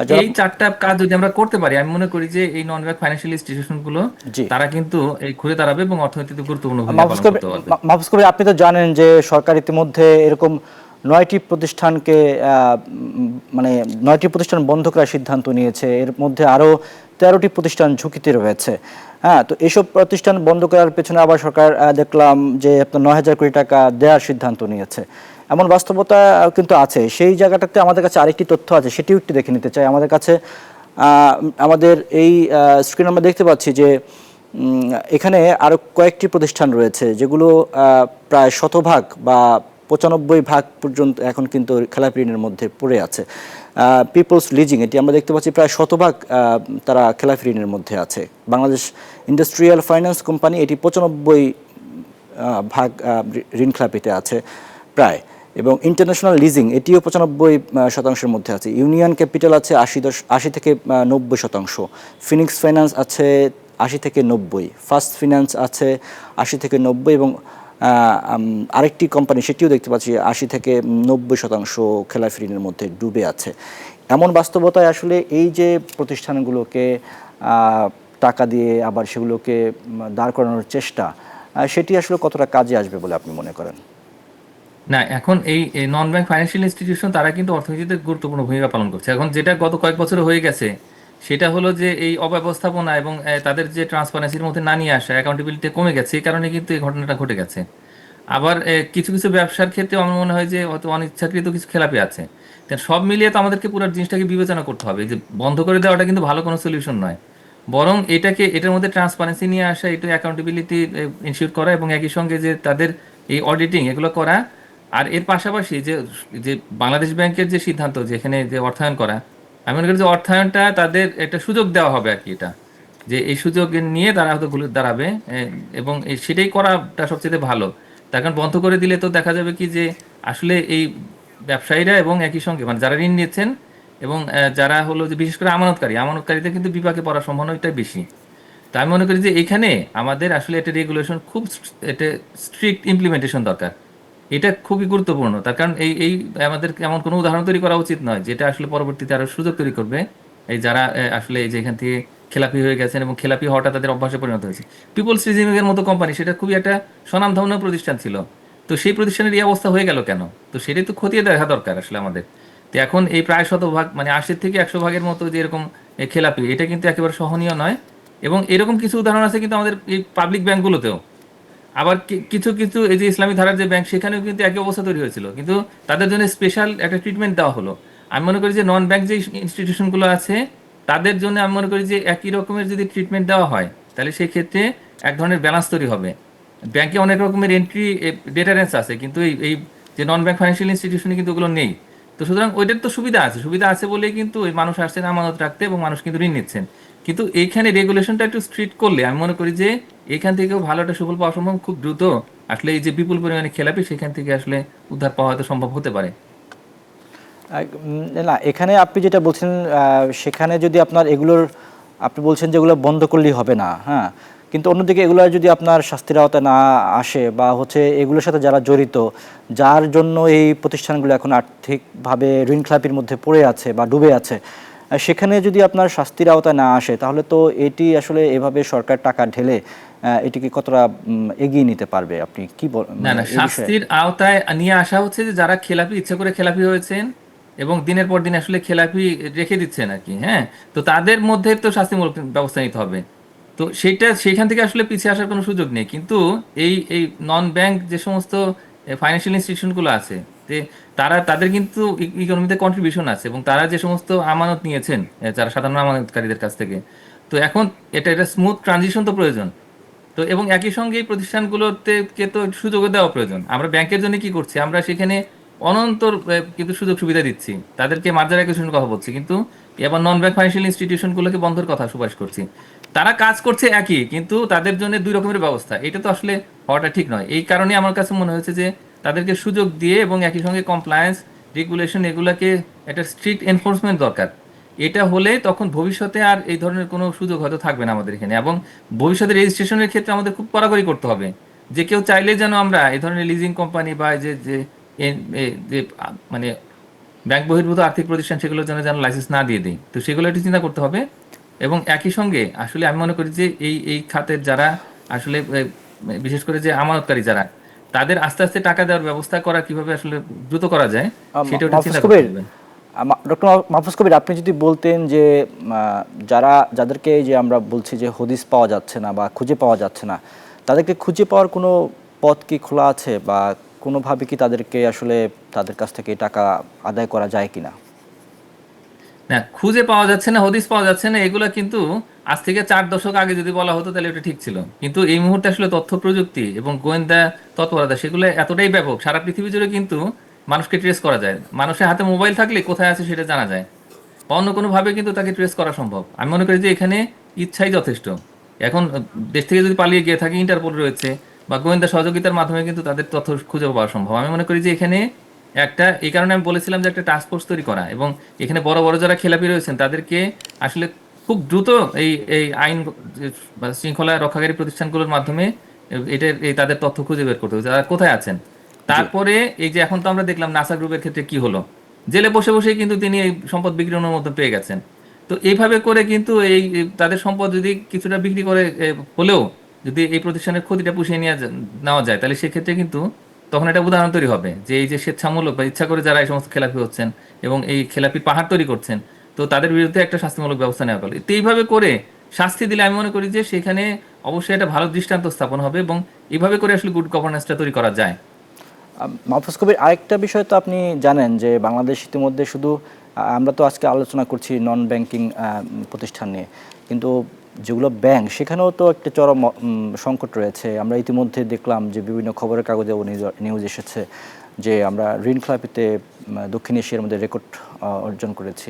যারা এই চারটা কাজ যদি আমরা করতে পারি, আমি মনে করি যে এই নন ব্যাংক ফাইন্যান্সিয়াল ইনস্টিটিউশন গুলো জি তারা কিন্তু এই ঘুরে দাঁড়াবে এবং অর্থনীতিতে গুরুত্বপূর্ণ ভূমিকা মাহফুজ পালন কবির, করতে পারবে। মাহফুজ কবির, আপনি তো জানেন যে সরকার ইতিমধ্যে এরকম 9টি প্রতিষ্ঠানকে মানে 9টি প্রতিষ্ঠান বন্ধ করার সিদ্ধান্ত নিয়েছে। এর মধ্যে আরও 13টি প্রতিষ্ঠান ঝুঁকিতে রয়েছে। হ্যাঁ, তো এইসব প্রতিষ্ঠান বন্ধ করার পেছনে আবার সরকার দেখলাম যে আপনার 9,000 কোটি টাকা দেওয়ার সিদ্ধান্ত নিয়েছে। এমন বাস্তবতা কিন্তু আছে। সেই জায়গাটাতে আমাদের কাছে আরেকটি তথ্য আছে, সেটিও একটু দেখে নিতে চাই। আমাদের কাছে আমাদের এই স্ক্রিনে আমরা দেখতে পাচ্ছি যে এখানে আরও কয়েকটি প্রতিষ্ঠান রয়েছে যেগুলো প্রায় 100% বা 95% পর্যন্ত এখন কিন্তু খেলাপি ঋণের মধ্যে পড়ে আছে। পিপলস লিজিং, এটি আমরা দেখতে পাচ্ছি প্রায় 100% তারা খেলাপি ঋণের মধ্যে আছে। বাংলাদেশ ইন্ডাস্ট্রিয়াল ফাইন্যান্স কোম্পানি, এটি 95% ঋণ খেলাপিতে আছে প্রায়। এবং ইন্টারন্যাশনাল লিজিং, এটিও 95% মধ্যে আছে। ইউনিয়ন ক্যাপিটাল আছে 80 থেকে 90%। ফিনিক্স ফাইন্যান্স আছে 80 থেকে 90, ফার্স্ট ফিন্যান্স আছে 80 থেকে 90 এবং আরেকটি কোম্পানি সেটিও দেখতে পাচ্ছি 80 থেকে 90% খেলাপি ঋণের মধ্যে ডুবে আছে। এমন বাস্তবতায় আসলে এই যে প্রতিষ্ঠানগুলোকে টাকা দিয়ে আবার সেগুলোকে দাঁড় করানোর চেষ্টা, সেটি আসলে কতটা কাজে আসবে বলে আপনি মনে করেন? না, এখন এই নন ব্যাংক ফাইন্যান্সিয়াল ইনস্টিটিউশন তারা কিন্তু অর্থনীতিতে গুরুত্বপূর্ণ ভূমিকা পালন করছে। এখন যেটা গত কয়েক বছর হয়ে গেছে সেটা হলো যে এই অব্যবস্থাপনা এবং তাদের যে ট্রান্সপারেন্সির মধ্যে না নিয়ে আসা, অ্যাকাউন্টেবিলিটি কমে গেছে, এই কারণে কিন্তু এই ঘটনাটা ঘটে গেছে। আবার কিছু কিছু ব্যবসার ক্ষেত্রে আমার মনে হয় যে হয়তো অনিচ্ছাকৃত কিছু খেলাপি আছে। সব মিলিয়ে তো আমাদেরকে পুরো জিনিসটাকে বিবেচনা করতে হবে। যে বন্ধ করে দেওয়াটা কিন্তু ভালো কোনো সলিউশন নয়, বরং এটার মধ্যে ট্রান্সপারেন্সি নিয়ে আসা, এটা অ্যাকাউন্টেবিলিটি ইনশিওর করা এবং একই সঙ্গে যে তাদের এই অডিটিং এগুলো করা। আর এর পাশাপাশি যে যে বাংলাদেশ ব্যাংকের যে সিদ্ধান্ত, যেখানে যে অর্থায়ন করা, আমি মনে করি যে অর্থায়নটা তাদের একটা সুযোগ দেওয়া হবে আর কি, এটা যে এই সুযোগ নিয়ে তারা হয়তো ঘুরে দাঁড়াবে এবং সেটাই করাটা সবচেয়ে ভালো। তার কারণ বন্ধ করে দিলে তো দেখা যাবে কি যে আসলে এই ব্যবসায়ীরা এবং একই সঙ্গে মানে যারা ঋণ নিচ্ছেন এবং যারা হলো যে বিশেষ করে আমানতকারীদের কিন্তু বিপাকে পড়ার সম্ভাবনাটাই বেশি। তো আমি মনে করি যে এখানে আমাদের আসলে এটা রেগুলেশন খুব এটা স্ট্রিক্ট ইমপ্লিমেন্টেশন দরকার। এটা খুবই গুরুত্বপূর্ণ। তার কারণ এই আমাদের এমন কোনো উদাহরণ তৈরি করা উচিত নয় যেটা আসলে পরবর্তীতে আরো সুযোগ তৈরি করবে এই যারা আসলে এই যে এখান থেকে খেলাপি হয়ে গেছেন এবং খেলাপি হওয়াটা তাদের অভ্যাসে পরিণত হয়েছে। পিপলস লিজিং এর মতো কোম্পানি, সেটা খুবই একটা স্বনামধন্য প্রতিষ্ঠান ছিল, তো সেই প্রতিষ্ঠানের এই অবস্থা হয়ে গেল কেন? তো সেটাই তো খতিয়ে দেখা দরকার আসলে আমাদের। তো এখন এই প্রায় 100% মানে 80 থেকে 100% মতো যে এরকম খেলাপি, এটা কিন্তু একেবারে সহনীয় নয়। এবং এরকম কিছু উদাহরণ আছে কিন্তু আমাদের এই পাবলিক ব্যাংকগুলোতেও। আবার কিছু কিছু এই যে ইসলামী ধারার যে ব্যাংক, সেখানেও কিন্তু একই অবস্থা তৈরি হয়েছিল, কিন্তু তাদের জন্য স্পেশাল একটা ট্রিটমেন্ট দেওয়া হলো। আমি মনে করি যে নন ব্যাংক যে ইনস্টিটিউশনগুলো আছে তাদের জন্য আমি মনে করি যে একই রকমের যদি ট্রিটমেন্ট দেওয়া হয় তাহলে সেই ক্ষেত্রে এক ধরনের ব্যালেন্স তৈরি হবে। ব্যাংকে অনেক রকমের এন্ট্রি ডেটারেন্স আছে, কিন্তু এই যে নন ব্যাংক ফাইন্যান্সিয়াল ইনস্টিটিউশনে কিন্তু ওগুলো নেই। তো সুতরাং ওইটার তো সুবিধা আছে বলেই কিন্তু ওই মানুষ আসছেন আমানত রাখতে এবং মানুষ কিন্তু ঋণ নিচ্ছেন। কিন্তু এইখানে রেগুলেশনটা একটু স্ট্রিক্ট করলে আমি মনে করি যে এখান থেকেও ভালো একটা সুফল পাওয়া সম্ভব খুব দ্রুত। আসলে এই যে বিপুল পরিমাণে খেলাপি, সেখান থেকে আসলে উদ্ধার পাওয়া হয়তো সম্ভব হতে পারে। না, এখানে আপনি যেটা বলছেন সেখানে যদি আপনার এগুলোর আপনি বলছেন যে এগুলো বন্ধ করলেই হবে না, হ্যাঁ, কিন্তু অন্যদিকে এগুলো যদি আপনার শাস্তির আওতায় না আসে বা হচ্ছে এগুলোর সাথে যারা জড়িত, যার জন্য এই প্রতিষ্ঠানগুলো এখন আর্থিকভাবে ঋণ খেলাপির মধ্যে পড়ে আছে বা ডুবে আছে, সেখানে যদি আপনার শাস্তির আওতায় না আসে তাহলে তো এটি আসলে এভাবে সরকার টাকা ঢেলে এটিকে কতটা এগিয়ে নিতে পারবে? আপনি কি না না, শাস্তির আওতায় নিয়ে আসা হচ্ছে যে যারা খেলাপি, ইচ্ছা করে খেলাপি হয়েছেন এবং দিনের পর দিন আসলে খেলাপি রেখে দিচ্ছেন আর কি, হ্যাঁ, তো তাদের মধ্যে তো শাস্তিমূলক ব্যবস্থা নিতে হবে। তো সেখান থেকে আসলে পিছিয়ে আসার কোনো সুযোগ নেই। কিন্তু এই নন ব্যাংক যে সমস্ত ফাইন্যান্সিয়াল ইনস্টিটিউশনগুলো আছে, তাদের কিন্তু ইকোনমিতে কন্ট্রিবিউশন আছে এবং তারা যে সমস্ত আমানত নিয়েছেন যারা সাধারণ আমানতকারীদের কাছ থেকে, তো এখন এটা স্মুথ ট্রানজিশন তো প্রয়োজন। তো এবং একই সঙ্গে এই প্রতিষ্ঠানগুলোতে তো সুযোগও দেওয়া প্রয়োজন। আমরা ব্যাংকের জন্য কি করছি, আমরা সেখানে অনন্তর কিন্তু সুযোগ সুবিধা দিচ্ছি, তাদেরকে মার্জার অ্যাকুইজিশনের কথা বলছি, কিন্তু এবার নন ব্যাংক ফাইন্যান্সিয়াল ইনস্টিটিউশনগুলোকে বন্ধের কথা সুপারিশ করছি। তারা কাজ করছে একই, কিন্তু তাদের জন্য দুই রকমের ব্যবস্থা, এটা তো আসলে হওয়াটা ঠিক নয়। এই কারণে আমার কাছে মনে হয়েছে যে তাদেরকে সুযোগ দিয়ে এবং একই সঙ্গে কমপ্লায়েন্স রেগুলেশন এগুলাকে একটা স্ট্রিক্ট এনফোর্সমেন্ট দরকার। এটা হলে তখন ভবিষ্যতে আর এই ধরনের কোনো সুযোগ হয়তো থাকবে না আমাদের এখানে। এবং ভবিষ্যতে রেজিস্ট্রেশনের ক্ষেত্রে আমাদের খুব কড়াকড়ি করতে হবে, যে কেউ চাইলে যেন আমরা এই ধরনের লিজিং কোম্পানি বা যে যে মানে ব্যাংক বহির্ভূত আর্থিক প্রতিষ্ঠান সেগুলোর জন্য যেন লাইসেন্স না দিয়ে দিই, তো সেগুলো একটু চিন্তা করতে হবে। এবং একই সঙ্গে আসলে আমি মনে করি যে এই খাতের যারা আসলে বিশেষ করে যে আমানতকারী যারা, তাদের আস্তে আস্তে টাকা দেওয়ার ব্যবস্থা করা কিভাবে আসলে দ্রুত করা যায় সেটা একটু মাহফুজ চিন্তা কবির, করতে হবে। ডক্টর মাহফুজ কবির, আপনি যদি বলতেন যে যাদেরকে এই যে আমরা বলছি যে হদিস পাওয়া যাচ্ছে না বা খুঁজে পাওয়া যাচ্ছে না, তাদেরকে খুঁজে পাওয়ার কোনো পথ কি খোলা আছে বা কোনোভাবে কি তাদেরকে আসলে তাদের কাছ থেকে টাকা আদায় করা যায় কিনা? না, খুঁজে পাওয়া যাচ্ছে না, হদিস পাওয়া যাচ্ছে না, এগুলো কিন্তু আজ থেকে 4 দশক আগে যদি বলা হতো তাহলে এটা ঠিক ছিল। কিন্তু এই মুহূর্তে আসলে তথ্য প্রযুক্তি এবং গোয়েন্দা তৎপরতা সেগুলো এতটাই ব্যাপক, সারা পৃথিবী জুড়ে কিন্তু মানুষকে ট্রেস করা যায়। মানুষের হাতে মোবাইল থাকলে কোথায় আছে সেটা জানা যায়, বা অন্য কোনোভাবে কিন্তু তাকে ট্রেস করা সম্ভব। আমি মনে করি যে এখানে ইচ্ছাই যথেষ্ট। এখন দেশ থেকে যদি পালিয়ে গিয়ে থাকে, ইন্টারপোল রয়েছে বা গোয়েন্দা সহযোগিতার মাধ্যমে কিন্তু তাদের তথ্য খুঁজে পাওয়া সম্ভব। আমি মনে করি যে এখানে এই কারণে আমি বলেছিলাম যে একটা টাস্ক ফোর্স তৈরি করা, এবং এখানে বড় বড় যারা খেলাপি রয়েছেন তাদেরকে আসলে খুব দ্রুত এই এই আইন বা শৃঙ্খলা রক্ষাকারী প্রতিষ্ঠানগুলোর মাধ্যমে তাদের তথ্য খুঁজে বের করতে হবে যারা কোথায় আছেন। তারপরে এই যে এখন তো আমরা দেখলাম নাসা গ্রুপের ক্ষেত্রে কি হলো, জেলে বসে বসেই কিন্তু তিনি এই সম্পদ বিক্রির মধ্যে পেয়ে গেছেন। তো এইভাবে করে কিন্তু তাদের সম্পদ যদি কিছুটা বিক্রি করে হলেও যদি এই প্রতিষ্ঠানের ক্ষতিটা পুষিয়ে নেওয়া যায়, তাহলে সেক্ষেত্রে কিন্তু তখন একটা উদাহরণ তৈরি হবে যে এই যে স্বেচ্ছামূলক বা ইচ্ছা করে যারা এই সমস্ত খেলাপি হচ্ছেন এবং এই খেলাপি পাহাড় তৈরি করছেন, তো তাদের বিরুদ্ধে একটা শাস্তিমূলক ব্যবস্থা নেওয়া গেল। তো এইভাবে করে শাস্তি দিলে আমি মনে করি যে সেখানে অবশ্যই একটা ভালো দৃষ্টান্ত স্থাপন হবে, এবং এইভাবে করে আসলে গুড গভর্নেন্সটা তৈরি করা যায়। মাহফুজ কবির, আরেকটা বিষয় তো আপনি জানেন যে বাংলাদেশ ইতিমধ্যে শুধু আমরা তো আজকে আলোচনা করছি নন ব্যাংকিং প্রতিষ্ঠান নিয়ে, কিন্তু যেগুলো ব্যাংক সেখানেও তো একটা চরম সংকট রয়েছে। আমরা ইতিমধ্যে দেখলাম যে বিভিন্ন খবরের কাগজে নিউজ এসেছে যে আমরা ঋণ খেলাপিতে দক্ষিণ এশিয়ার মধ্যে রেকর্ড অর্জন করেছি।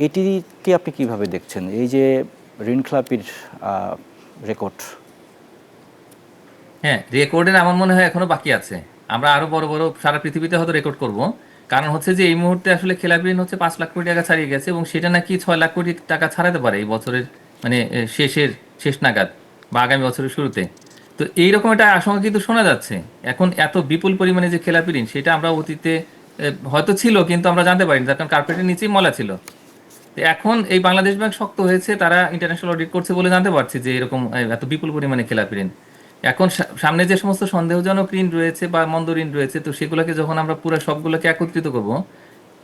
এটিকে আপনি কিভাবে দেখছেন, এই যে ঋণ খেলাপির রেকর্ড? হ্যাঁ, রেকর্ডের আমার মনে হয় এখনো বাকি আছে। আমরা আরো বড় বড় সারা পৃথিবীতে হয়তো রেকর্ড করব। কারণ হচ্ছে যে এই মুহূর্তে আসলে খেলাপি ঋণ হচ্ছে 5 লাখ কোটি টাকা ছাড়িয়ে গেছে, এবং সেটা নাকি 6 লাখ কোটি টাকা ছাড়াতে পারে এই বছরের মানে শেষ নাগাদ বা আগামী বছরের শুরুতে। তো এইরকম একটা আশঙ্কা কিন্তু শোনা যাচ্ছে। এখন এত বিপুল পরিমাণে যে খেলাপি ঋণ, সেটা আমরা অতীতে হয়তো ছিল কিন্তু আমরা জানতে পারিনি, যার কারণ কার্পেটের নিচেই ময়লা ছিল। তো এখন এই বাংলাদেশ ব্যাংক শক্ত হয়েছে, তারা ইন্টারন্যাশনাল অডিট করছে বলে জানতে পারছি যে এরকম এত বিপুল পরিমাণে খেলাপি ঋণ। এখন সামনে যে সমস্ত সন্দেহজনক ঋণ রয়েছে বা মন্দ ঋণ রয়েছে, তো সেগুলোকে যখন আমরা পুরো সবগুলোকে একত্রিত করব,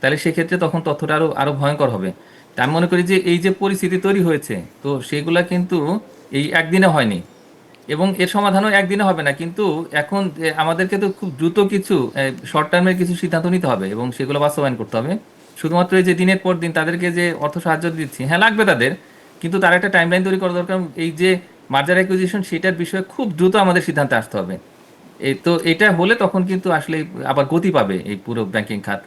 তাহলে সেক্ষেত্রে তখন তথ্যটা আরো ভয়ঙ্কর হবে। তা আমি মনে করি যে এই যে পরিস্থিতি তৈরি হয়েছে, তো সেগুলা কিন্তু এই একদিনে হয়নি, এবং এর সমাধানও একদিনে হবে না। কিন্তু এখন আমাদেরকে তো খুব দ্রুত কিছু শর্ট টার্মের কিছু সিদ্ধান্ত নিতে হবে এবং সেগুলো বাস্তবায়ন করতে হবে। শুধুমাত্র এই যে দিনের পর দিন তাদেরকে যে অর্থ সাহায্য দিচ্ছি, হ্যাঁ লাগবে তাদের, কিন্তু তার একটা টাইমলাইন তৈরি করা দরকার। এই যে মার্জার অ্যাকুইজিশন, সেটার বিষয়ে খুব দ্রুত আমাদের সিদ্ধান্তে আসতে হবে। তো এটা হলে তখন কিন্তু আসলে আবার গতি পাবে এই পুরো ব্যাংকিং খাত।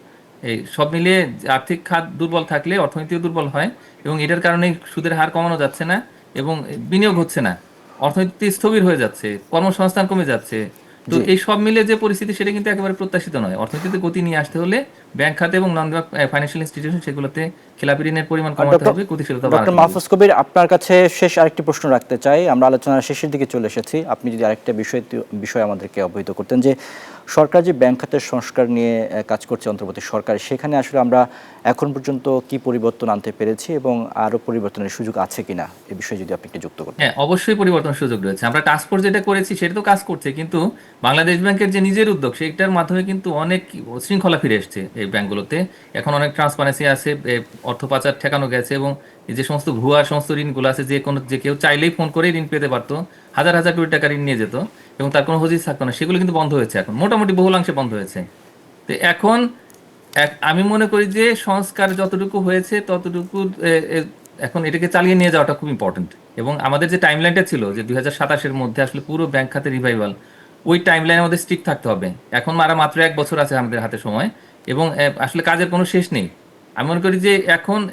এই সব মিলিয়ে আর্থিক খাত দুর্বল থাকলে অর্থনীতিও দুর্বল হয়, এবং এটার কারণে সুদের হার কমানো যাচ্ছে না এবং বিনিয়োগ হচ্ছে না, অর্থনীতি স্থবির হয়ে যাচ্ছে, কর্মসংস্থান কমে যাচ্ছে। তো এই সব মিলে যে পরিস্থিতি, সেটা কিন্তু একেবারে প্রত্যাশিত নয়। অর্থনীতিতে গতি নিয়ে আসতে হলে ব্যাংক খাতে এবং নন ব্যাংক ফাইন্যান্সিয়াল ইনস্টিটিউশন সেগুলোতে খেলাপি ঋণের পরিমাণ কমাতে হবে, গতিশীলতা বাড়াতে ডক্টর হবে। মাহফুজ কবির, আপনার কাছে শেষ আরেকটি প্রশ্ন রাখতে চাই। আমরা আলোচনার শেষের দিকে চলে এসেছি। আপনি যদি আরেকটা বিষয় আমাদেরকে অবহিত করতেন যে সরকার যে ব্যাংক খাতের সংস্কার নিয়ে কাজ করছে অন্তর্বর্তী সরকার, সেখানে আসলে আমরা এখন পর্যন্ত কি পরিবর্তন আনতে পেরেছি এবং আরও পরিবর্তনের সুযোগ আছে কিনা, এই বিষয়ে যদি আপনি একটু যুক্ত করতেন। হ্যাঁ, অবশ্যই পরিবর্তনের সুযোগ রয়েছে। আমরা টাস্ক ফোর্স যেটা করেছি সেটা তো কাজ করছে, কিন্তু বাংলাদেশ ব্যাংকের যে নিজের উদ্যোগ, সেটার মাধ্যমে কিন্তু অনেক শৃঙ্খলা ফিরে এসছে এই ব্যাংকগুলোতে। এখন অনেক ট্রান্সপারেন্সি আছে, অর্থ পাচার ঠেকানো গেছে, এবং এই যে সমস্ত ভুয়া সমস্ত ঋণগুলো আছে, যে কেউ চাইলেই ফোন করে ঋণ পেতে পারতো, হাজার হাজার কোটি টাকা ঋণ নিয়ে যেত এবং তার কোনো হদিস থাকতো না, সেগুলো কিন্তু বন্ধ হয়েছে, এখন মোটামুটি বহুলাংশে বন্ধ হয়েছে। তো এখন আমি মনে করি যে সংস্কার যতটুকু হয়েছে ততটুকু এখন এটাকে চালিয়ে নিয়ে যাওয়াটা খুব ইম্পর্টেন্ট। এবং আমাদের যে টাইমলাইনটা ছিল যে 2027-এর মধ্যে আসলে পুরো ব্যাংক খাতের রিভাইভাল, ওই টাইমলাইনের মধ্যে স্ট্রিক্ট থাকতে হবে। এখন মাত্র 1 বছর আছে আমাদের হাতে সময়, এবং আসলে কাজের কোনো শেষ নেই। আমি মনে করি যে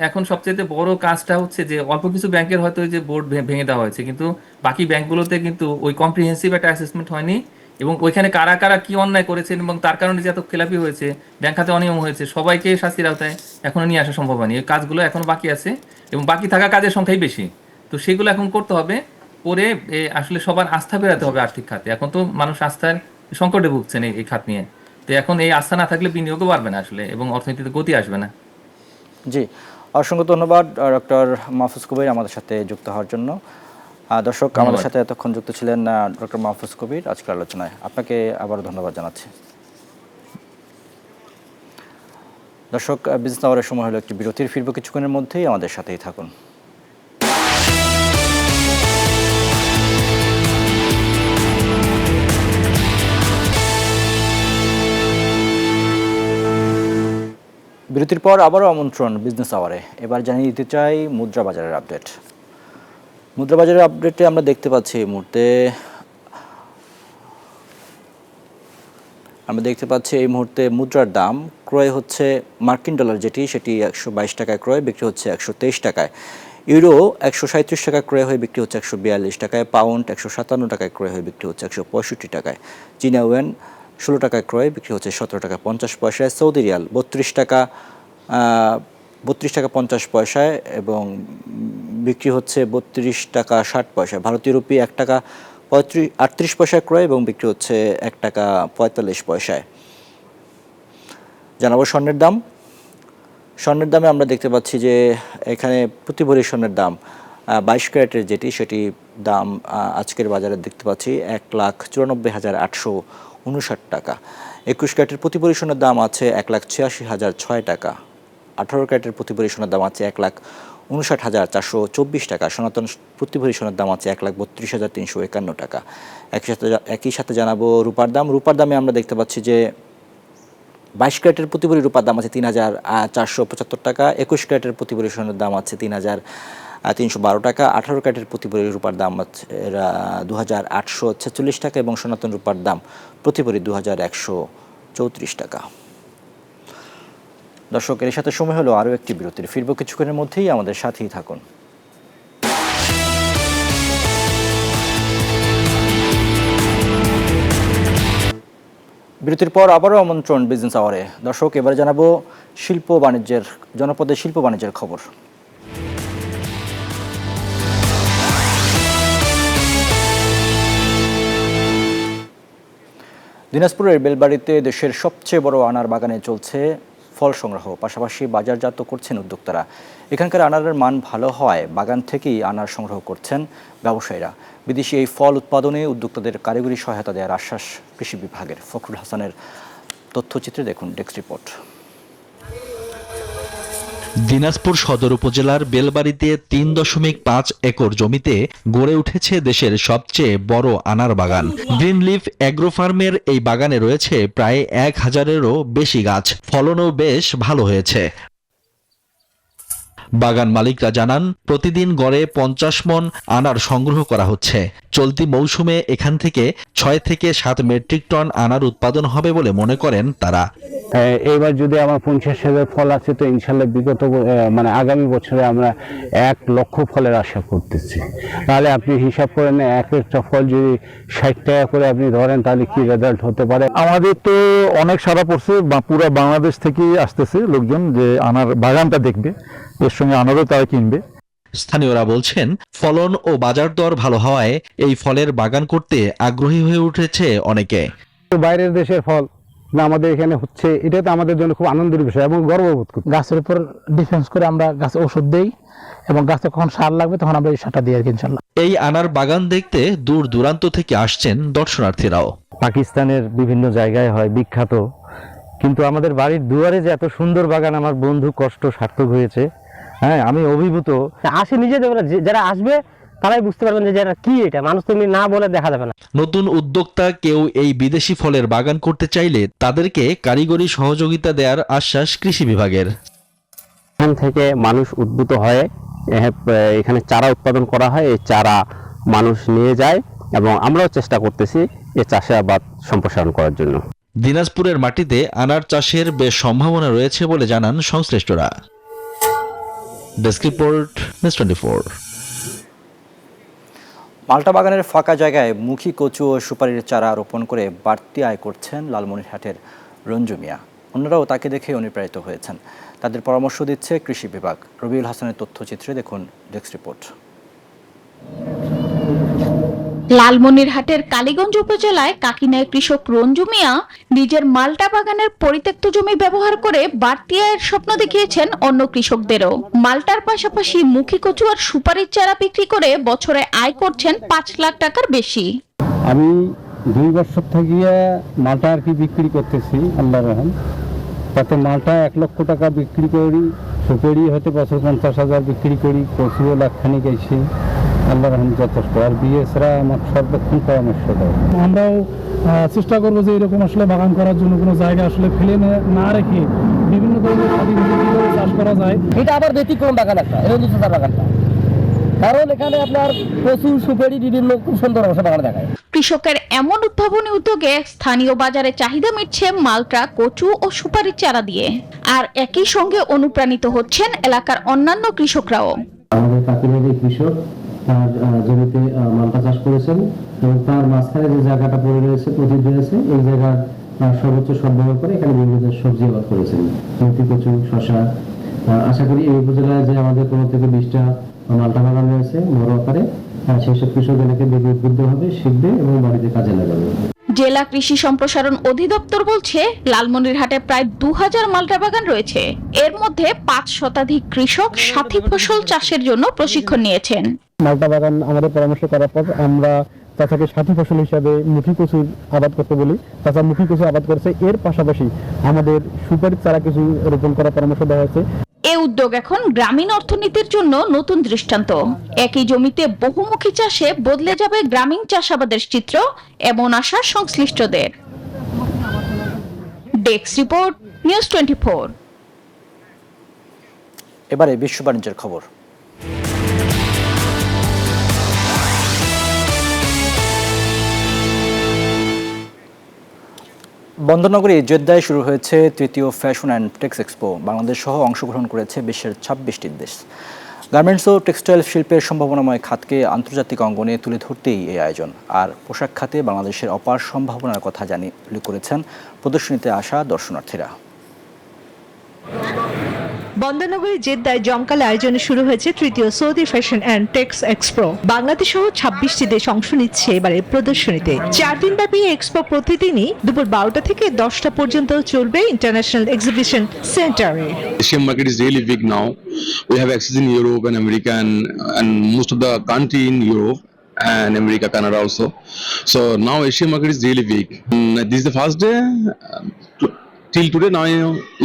এখন সবচেয়ে বড় কাজটা হচ্ছে যে অল্প কিছু ব্যাংকের হয়তো ওই যে বোর্ড ভেঙে দেওয়া হয়েছে, কিন্তু বাকি ব্যাংকগুলোতে কিন্তু ওই কম্প্রিহেন্সিভ একটা অ্যাসেসমেন্ট হয়নি, এবং ওইখানে কারা কারা কি অন্যায় করেছেন এবং তার কারণে যে এত খেলাপি হয়েছে, ব্যাংক খাতে অনিয়ম হয়েছে, সবাইকে শাস্তির আওতায় এখনো নিয়ে আসা সম্ভব হয়নি। এই কাজগুলো এখনো বাকি আছে, এবং বাকি থাকা কাজের সংখ্যাই বেশি। তো সেগুলো এখন করতে হবে, করে আসলে সবার আস্থা ফেরাতে হবে আর্থিক খাতে। এখন তো মানুষ আস্থার সংকটে ভুগছেন এই খাত নিয়ে। তো তো এখন এই আস্থা না থাকলে বিনিয়োগও বাড়বে না আসলে, এবং অর্থনীতিতে গতি আসবে না। জি, অসংখ্য ধন্যবাদ ডক্টর মাহফুজ কবির আমাদের সাথে যুক্ত হওয়ার জন্য। দর্শক, আমাদের সাথে এতক্ষণ যুক্ত ছিলেন ডক্টর মাহফুজ কবির আজকের আলোচনায়। আপনাকে আবারও ধন্যবাদ জানাচ্ছি। দর্শক, বিজনেস আওয়ারের সময় হলো একটি বিরতির, ফিরব কিছুক্ষণের মধ্যেই, আমাদের সাথেই থাকুন। বিরতির পর আবারও আমন্ত্রণ বিজনেস আওয়ারে। এবার জানিয়ে দিতে চাই মুদ্রা বাজারের আপডেট। মুদ্রা বাজারের আপডেটে আমরা দেখতে পাচ্ছি এই মুহূর্তে মুদ্রার দাম ক্রয় হচ্ছে মার্কিন ডলার সেটি 122 টাকায় ক্রয়, বিক্রি হচ্ছে 123 টাকায়। ইউরো 137 টাকায় ক্রয় হয়ে বিক্রি হচ্ছে 142 টাকায়। পাউন্ড 157 টাকায় ক্রয় হয়ে বিক্রি হচ্ছে 165 টাকায়। চীনা ইউয়ান 16 টাকায় ক্রয়, বিক্রি হচ্ছে 17 টাকা 50 পয়সায়। সৌদি রিয়াল 32 টাকা 50 পয়সায় এবং বিক্রি হচ্ছে 32 টাকা 60 পয়সায়। ভারতীয় রুপি 1 টাকা 38 পয়সায় ক্রয় এবং বিক্রি হচ্ছে 1 টাকা 45 পয়সায়। জানাবো স্বর্ণের দাম। স্বর্ণের দামে আমরা দেখতে পাচ্ছি যে এখানে প্রতি ভরি স্বর্ণের দাম 22 ক্যারেটের সেটি দাম আজকের বাজারে দেখতে পাচ্ছি 1,94,859 টাকা। 21 ক্যারেটের প্রতি ভরি স্বর্ণের দাম আছে 1,86,006 টাকা। 18 ক্যারেটের প্রতি ভরি স্বর্ণের দাম আছে 1,59,424 টাকা। সনাতন প্রতি ভরি স্বর্ণের দাম আছে 1,32,351 টাকা। একই সাথে জানাবো রূপার দাম। রূপার দামে আমরা দেখতে পাচ্ছি যে 22 ক্যারেটের প্রতি ভরি রূপার দাম আছে 3,475 টাকা। 21 ক্যারেটের প্রতি ভরি স্বর্ণের দাম আছে 3,312 টাকা। 18 ক্যারেটের প্রতি ভরি রূপার দাম আছে 2,846 টাকা এবং সনাতন রূপার দাম প্রতি ভরি 2,134 টাকা। দর্শক, এর সাথে সময় হলো আরও একটি বিরতির, ফিরব কিছুক্ষণের মধ্যেই, আমাদের সাথেই থাকুন। বিরতির পর আবারও আমন্ত্রণ বিজনেস আওয়ারে। দর্শক, এবারে জানাবো জনপদের শিল্প বাণিজ্যের খবর। দিনাজপুরের বেলবাড়িতে দেশের সবচেয়ে বড় আনার বাগানে চলছে ফল সংগ্রহ, পাশাপাশি বাজারজাত করছেন উদ্যোক্তারা। এখানকার আনারের মান ভালো হওয়ায় বাগান থেকেই আনার সংগ্রহ করছেন ব্যবসায়ীরা। বিদেশি এই ফল উৎপাদনে উদ্যোক্তাদের কারিগরি সহায়তা দেওয়ার আশ্বাস কৃষি বিভাগের। ফখরুল হাসানের তথ্যচিত্রে দেখুন ডেস্ক রিপোর্ট। দিনাজপুর সদর উপজেলার বেলবাড়িতে 3.5 একর জমিতে গড়ে উঠেছে দেশের সবচেয়ে বড় আনার বাগান। গ্রিনলিফ অ্যাগ্রো ফার্মের এই বাগানে রয়েছে প্রায় 1000-এরও বেশি গাছ। ফলনও বেশ ভালো হয়েছে। বাগান মালিকরা জানান, প্রতিদিন গড়ে 50 মণ আনার সংগ্রহ করা হচ্ছে। চলতি মৌসুমে এখান থেকে 6 থেকে 7 মেট্রিক টন আনার উৎপাদন হবে বলে মনে করেন তারা। এবার যদি আমার 50,000 ফল আছে, তো ইনশাল্লাহ আগামী বছরে আমরা 1 লক্ষ ফলের আশা করতেছি। তাহলে আপনি হিসাব করেন, এক একটা ফল যদি 60 টাকা করে আপনি ধরেন, তাহলে কি রেজাল্ট হতে পারে। আমাদের তো অনেক সারা পড়ছে, পুরো বাংলাদেশ থেকে আসতেছে লোকজন যে আনার বাগানটা দেখবে, এর সঙ্গে আনারও তারা কিনবে। স্থানীয়রা বলছেন, ফলন ও বাজার দর ভালো হওয়ায় এই ফলের বাগান করতে আগ্রহী হয়ে উঠেছে অনেকে। বাইরের দেশের ফল না আমাদের এখানে হচ্ছে, এটা তো আমাদের জন্য খুব আনন্দের বিষয় এবং গর্ববোধ করি। গাছের উপর ডিফেন্স করে আমরা গাছে ওষুধ দেই এবং গাছে কখন সার লাগবে তখন আমরা এই সারটা দিই আর কি ইনশাল্লাহ। এই আনার বাগান দেখতে দূর দূরান্ত থেকে আসছেন দর্শনার্থীরাও। পাকিস্তানের বিভিন্ন জায়গায় হয় বিখ্যাত, কিন্তু আমাদের বাড়ির দুয়ারে যে এত সুন্দর বাগান, আমার বন্ধু কষ্ট সার্থক হয়েছে। হ্যাঁ, আমি অভিভূত। আসে নিজে যারা আসবে তারাই বুঝতে পারবেন যে এটা কি, এটা মানুষ তুমি না বলে দেখা যাবে না। নতুন উদ্যোক্তা কেউ এই বিদেশি ফলের বাগান করতে চাইলে তাদেরকে কারিগরি সহযোগিতা দেওয়ার আশ্বাস কৃষি বিভাগের। এখান থেকে মানুষ উদ্ভূত হয়ে এখানে চারা উৎপাদন করা হয়, এই চারা মানুষ নিয়ে যায় এবং আমরাও চেষ্টা করতেছি এই চাষাবাদ সম্প্রসারণ করার জন্য। দিনাজপুরের মাটিতে আনার চাষের বেশ সম্ভাবনা রয়েছে বলে জানান সংশ্লিষ্টরা। Desk report, news 24। মাল্টা বাগানের ফাঁকা জায়গায় মুখী কচু ও সুপারির চারা রোপণ করে বাড়তি আয় করছেন লালমনিরহাটের রঞ্জু মিয়া। অন্যরাও তাকে দেখে অনুপ্রাণিত হয়েছেন। তাদের পরামর্শ দিচ্ছে কৃষি বিভাগ। রবিউল হাসানের তথ্যচিত্রে দেখুন ডেস্ক রিপোর্ট। লালমনিরহাটের কালীগঞ্জ উপজেলায় কাকিনায় কৃষক রঞ্জু মিয়া নিজের মাল্টা বাগানের পরিত্যক্ত জমি ব্যবহার করে বাড়তি আয়ের স্বপ্ন দেখিয়েছেন অন্য কৃষকদেরও। মাল্টার পাশাপাশি মুখী কচু আর সুপারির চারা বিক্রি করে বছরে আয় করছেন 5 লাখ টাকার বেশি। আমি 2 বছর থেকে মালটা আর কি বিক্রি করতেছি, আল্লাহর রহম। তাতে মালটা 1 লক্ষ টাকা বিক্রি করি, সুপারি হয়তো বছর 50,000 বিক্রি করি, কচুও লাখখানি গেছি, আল্লাহর রহম যথেষ্ট। আর বিএসরা আমার সর্বক্ষণ পরামর্শ দেয়। আমরাও চেষ্টা করবো যে এরকম আসলে বাগান করার জন্য কোনো জায়গা আসলে ফেলে না রেখে বিভিন্ন ধরনের কিভাবে চাষ করা যায়। এটা আবার ব্যতিক্রম বাগান একটা বাগানটা, কারণ এখানে আপনার প্রচুর সুপারি বিভিন্ন খুব সুন্দর অবস্থা বাগান দেখায়। কৃষকের এমন উদ্ভাবনী উদ্যোগে স্থানীয় বাজারে চাহিদা মিটছে মাল্টা, কচু ও সুপারির চারা দিয়ে। আর একই সঙ্গে অনুপ্রাণিত হচ্ছেন এলাকার অন্যান্য কৃষকরাও। আমাদের কাকিনার এই কৃষক তার জমিতে মালটা চাষ করেছেন এবং তার মাঝখানে যে জায়গাটা পড়ে রয়েছে, পতিত রয়েছে, এই জায়গার সর্বোচ্চ সদ্ব্যবহার করে এখানে বিভিন্ন সবজি আবাদ করেছেন, মুখী কচু, শসা। আশা করি এই উপজেলায় যে আমাদের 15 থেকে 20টা মালটা বাগান রয়েছে বড় আকারে, সেসব কৃষক এলাকায় দেখে উদ্বুদ্ধ হবে, শিখবে এবং বাড়িতে কাজে লাগাবে। জেলা কৃষি সম্প্রসারণ অধিদপ্তর বলছে লালমনিরহাটে প্রায় 2000 মাল্টা বাগান রয়েছে। এর মধ্যে 5 শতাধিক কৃষক সাথী ফসল চাষের জন্য প্রশিক্ষণ নিয়েছেন। মালটা বাগান আমাদের পরামর্শ করার পর আমরা তাছাড়া সাথী ফসল হিসাবে মুখী কচুর আবাদ করতে বলি। তাছাড়া মুখী কচু আবাদ করছে, এর পাশাপাশি আমাদের সুপারির চারা কিছু রোপণ করার পরামর্শ দেওয়া হয়েছে। এই উদ্যোগ এখন গ্রামীণ অর্থনীতির জন্য নতুন দৃষ্টান্ত। একই জমিতে বহুমুখী চাষে বদলে যাবে গ্রামীণ চাষাবাদের চিত্র, এমন আশা সংশ্লিষ্টদের। Desk report, news 24। এবারে বিশ্ব বাণিজ্যের খবর। বন্দরনগরী জেদ্দায় শুরু হয়েছে তৃতীয় fashion and tex expo. Bangladesh সহ অংশগ্রহণ করেছে বিশ্বের 26টি দেশ। গার্মেন্টস ও টেক্সটাইল শিল্পের সম্ভাবনাময় খাতকে আন্তর্জাতিক অঙ্গনে তুলে ধরতেই এই আয়োজন। আর পোশাক খাতে বাংলাদেশের অপার সম্ভাবনার কথা উল্লেখ করেছেন প্রদর্শনীতে আসা দর্শনার্থীরা। বন্দরনগরী জেদ্দায় জমকালো আয়োজনে শুরু হয়েছে তৃতীয় Saudi fashion and tex expo. Bangladesh সহ 26টি দেশ অংশ নিচ্ছে এবারের প্রদর্শনীতে। 4 দিনব্যাপী এক্সপো প্রতিদিনই দুপুর 12টা থেকে 10টা পর্যন্ত চলবে ইন্টারন্যাশনাল এক্সিবিশন সেন্টারে। Asian market is really big now. We have access in Europe and America and most of the country in Europe and America, Canada also. So now Asian market is really big. This is the first day. Till today now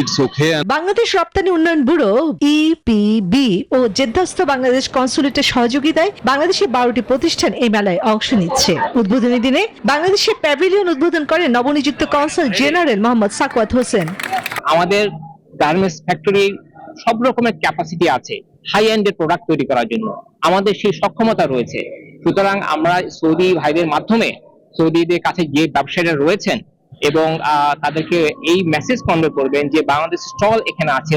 it's okay. Bangladesh রপ্তানি উন্নয়ন bureau EPB ও জেদ্দাস্থ বাংলাদেশ কনসুলেটের সহযোগিতায় বাংলাদেশের 12টি প্রতিষ্ঠান এই মেলায় অংশ নিচ্ছে। উদ্বোধনী দিনে বাংলাদেশের প্যাভিলিয়ন উদ্বোধন করেন নবনিযুক্ত কনসাল জেনারেল মোহাম্মদ সাকওয়াত হোসেন। আমাদের গার্মেন্টস ফ্যাক্টরি সব রকমের ক্যাপাসিটি আছে হাই এন্ডের প্রোডাক্ট তৈরি করার জন্য, আমাদের সেই সক্ষমতা রয়েছে। সুতরাং আমরা সৌদি ভাইদের মাধ্যমে সৌদিদের কাছে যে ব্যবসায়ীরা রয়েছেন এবং তাদেরকে এই মেসেজ কনভে করবেন যে বাংলাদেশ স্টল এখানে আছে।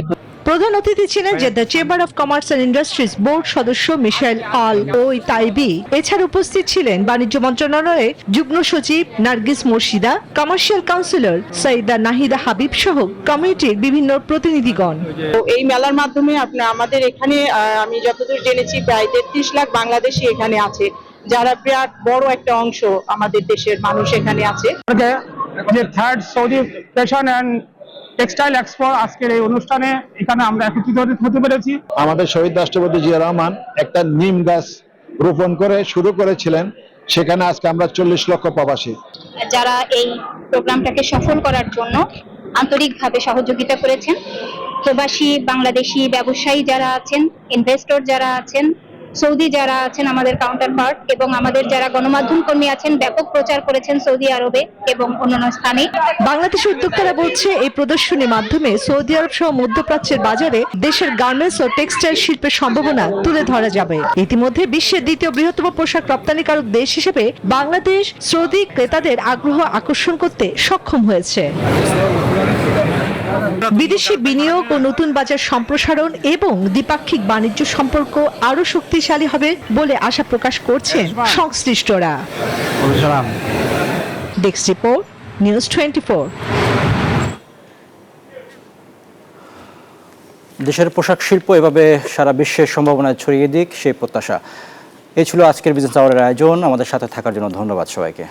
প্রধান অতিথি ছিলেন Jeddah chamber of commerce and industries board সদস্য মিশেল আল ওইতাইবি। এছাড়া উপস্থিত ছিলেন বাণিজ্য মন্ত্রণালয়ের যুগ্ম সচিব নার্গিস মুর্শিদা, কমার্শিয়াল কাউন্সিলর সাইদা নাহিদা হাবিব সহ কমিটির বিভিন্ন প্রতিনিধিগণ। এই মেলার মাধ্যমে আমাদের এখানে আমি যতদূর জেনেছি প্রায় 33 লাখ বাংলাদেশি এখানে আছে, যারা বিরাট বড় একটা অংশ আমাদের দেশের মানুষ এখানে আছে। যে third Saudi fashion and textile expo আজকের এই অনুষ্ঠানে এখানে আমরা একত্রিত হতে পেরেছি। আমাদের শহীদ রাষ্ট্রপতি জিয়া রহমান একটা নিম গাছ রোপণ করে শুরু করেছিলেন, সেখানে আজকে আমরা 40 লক্ষ প্রবাসী যারা এই প্রোগ্রামটাকে সফল করার জন্য আন্তরিকভাবে সহযোগিতা করেছেন। প্রবাসী বাংলাদেশি ব্যবসায়ী যারা আছেন, ইনভেস্টর যারা আছেন, সৌদি যারা আছেন আমাদের কাউন্টার পার্ট এবং আমাদের যারা গণমাধ্যম কর্মী আছেন, ব্যাপক প্রচার করেছেন সৌদি আরবে এবং অন্যান্য স্থানে। বাংলাদেশের উদ্যোক্তারা বলছে এই প্রদর্শনীর মাধ্যমে সৌদি আরব সহ মধ্যপ্রাচ্যের বাজারে দেশের গার্মেন্টস ও টেক্সটাইল শিল্পের সম্ভাবনা তুলে ধরা যাবে। ইতিমধ্যে বিশ্বের দ্বিতীয় বৃহত্তম পোশাক রপ্তানিকারক দেশ হিসেবে বাংলাদেশ সৌদি ক্রেতাদের আগ্রহ আকর্ষণ করতে সক্ষম হয়েছে। বিদেশি বিনিয়োগ ও নতুন বাজার সম্প্রসারণ এবং দ্বিপাক্ষিক বাণিজ্য সম্পর্ক আরো শক্তিশালী হবে বলে আশা প্রকাশ করছেন সংশ্লিষ্টরা। Desk report, news 24। দেশের পোশাক শিল্প এভাবে সারা বিশ্বের সম্ভাবনা ছড়িয়ে দিক সেই প্রত্যাশা। এই ছিল আজকের বিজনেস আওয়ারের আয়োজন। আমাদের সাথে থাকার জন্য ধন্যবাদ সবাইকে।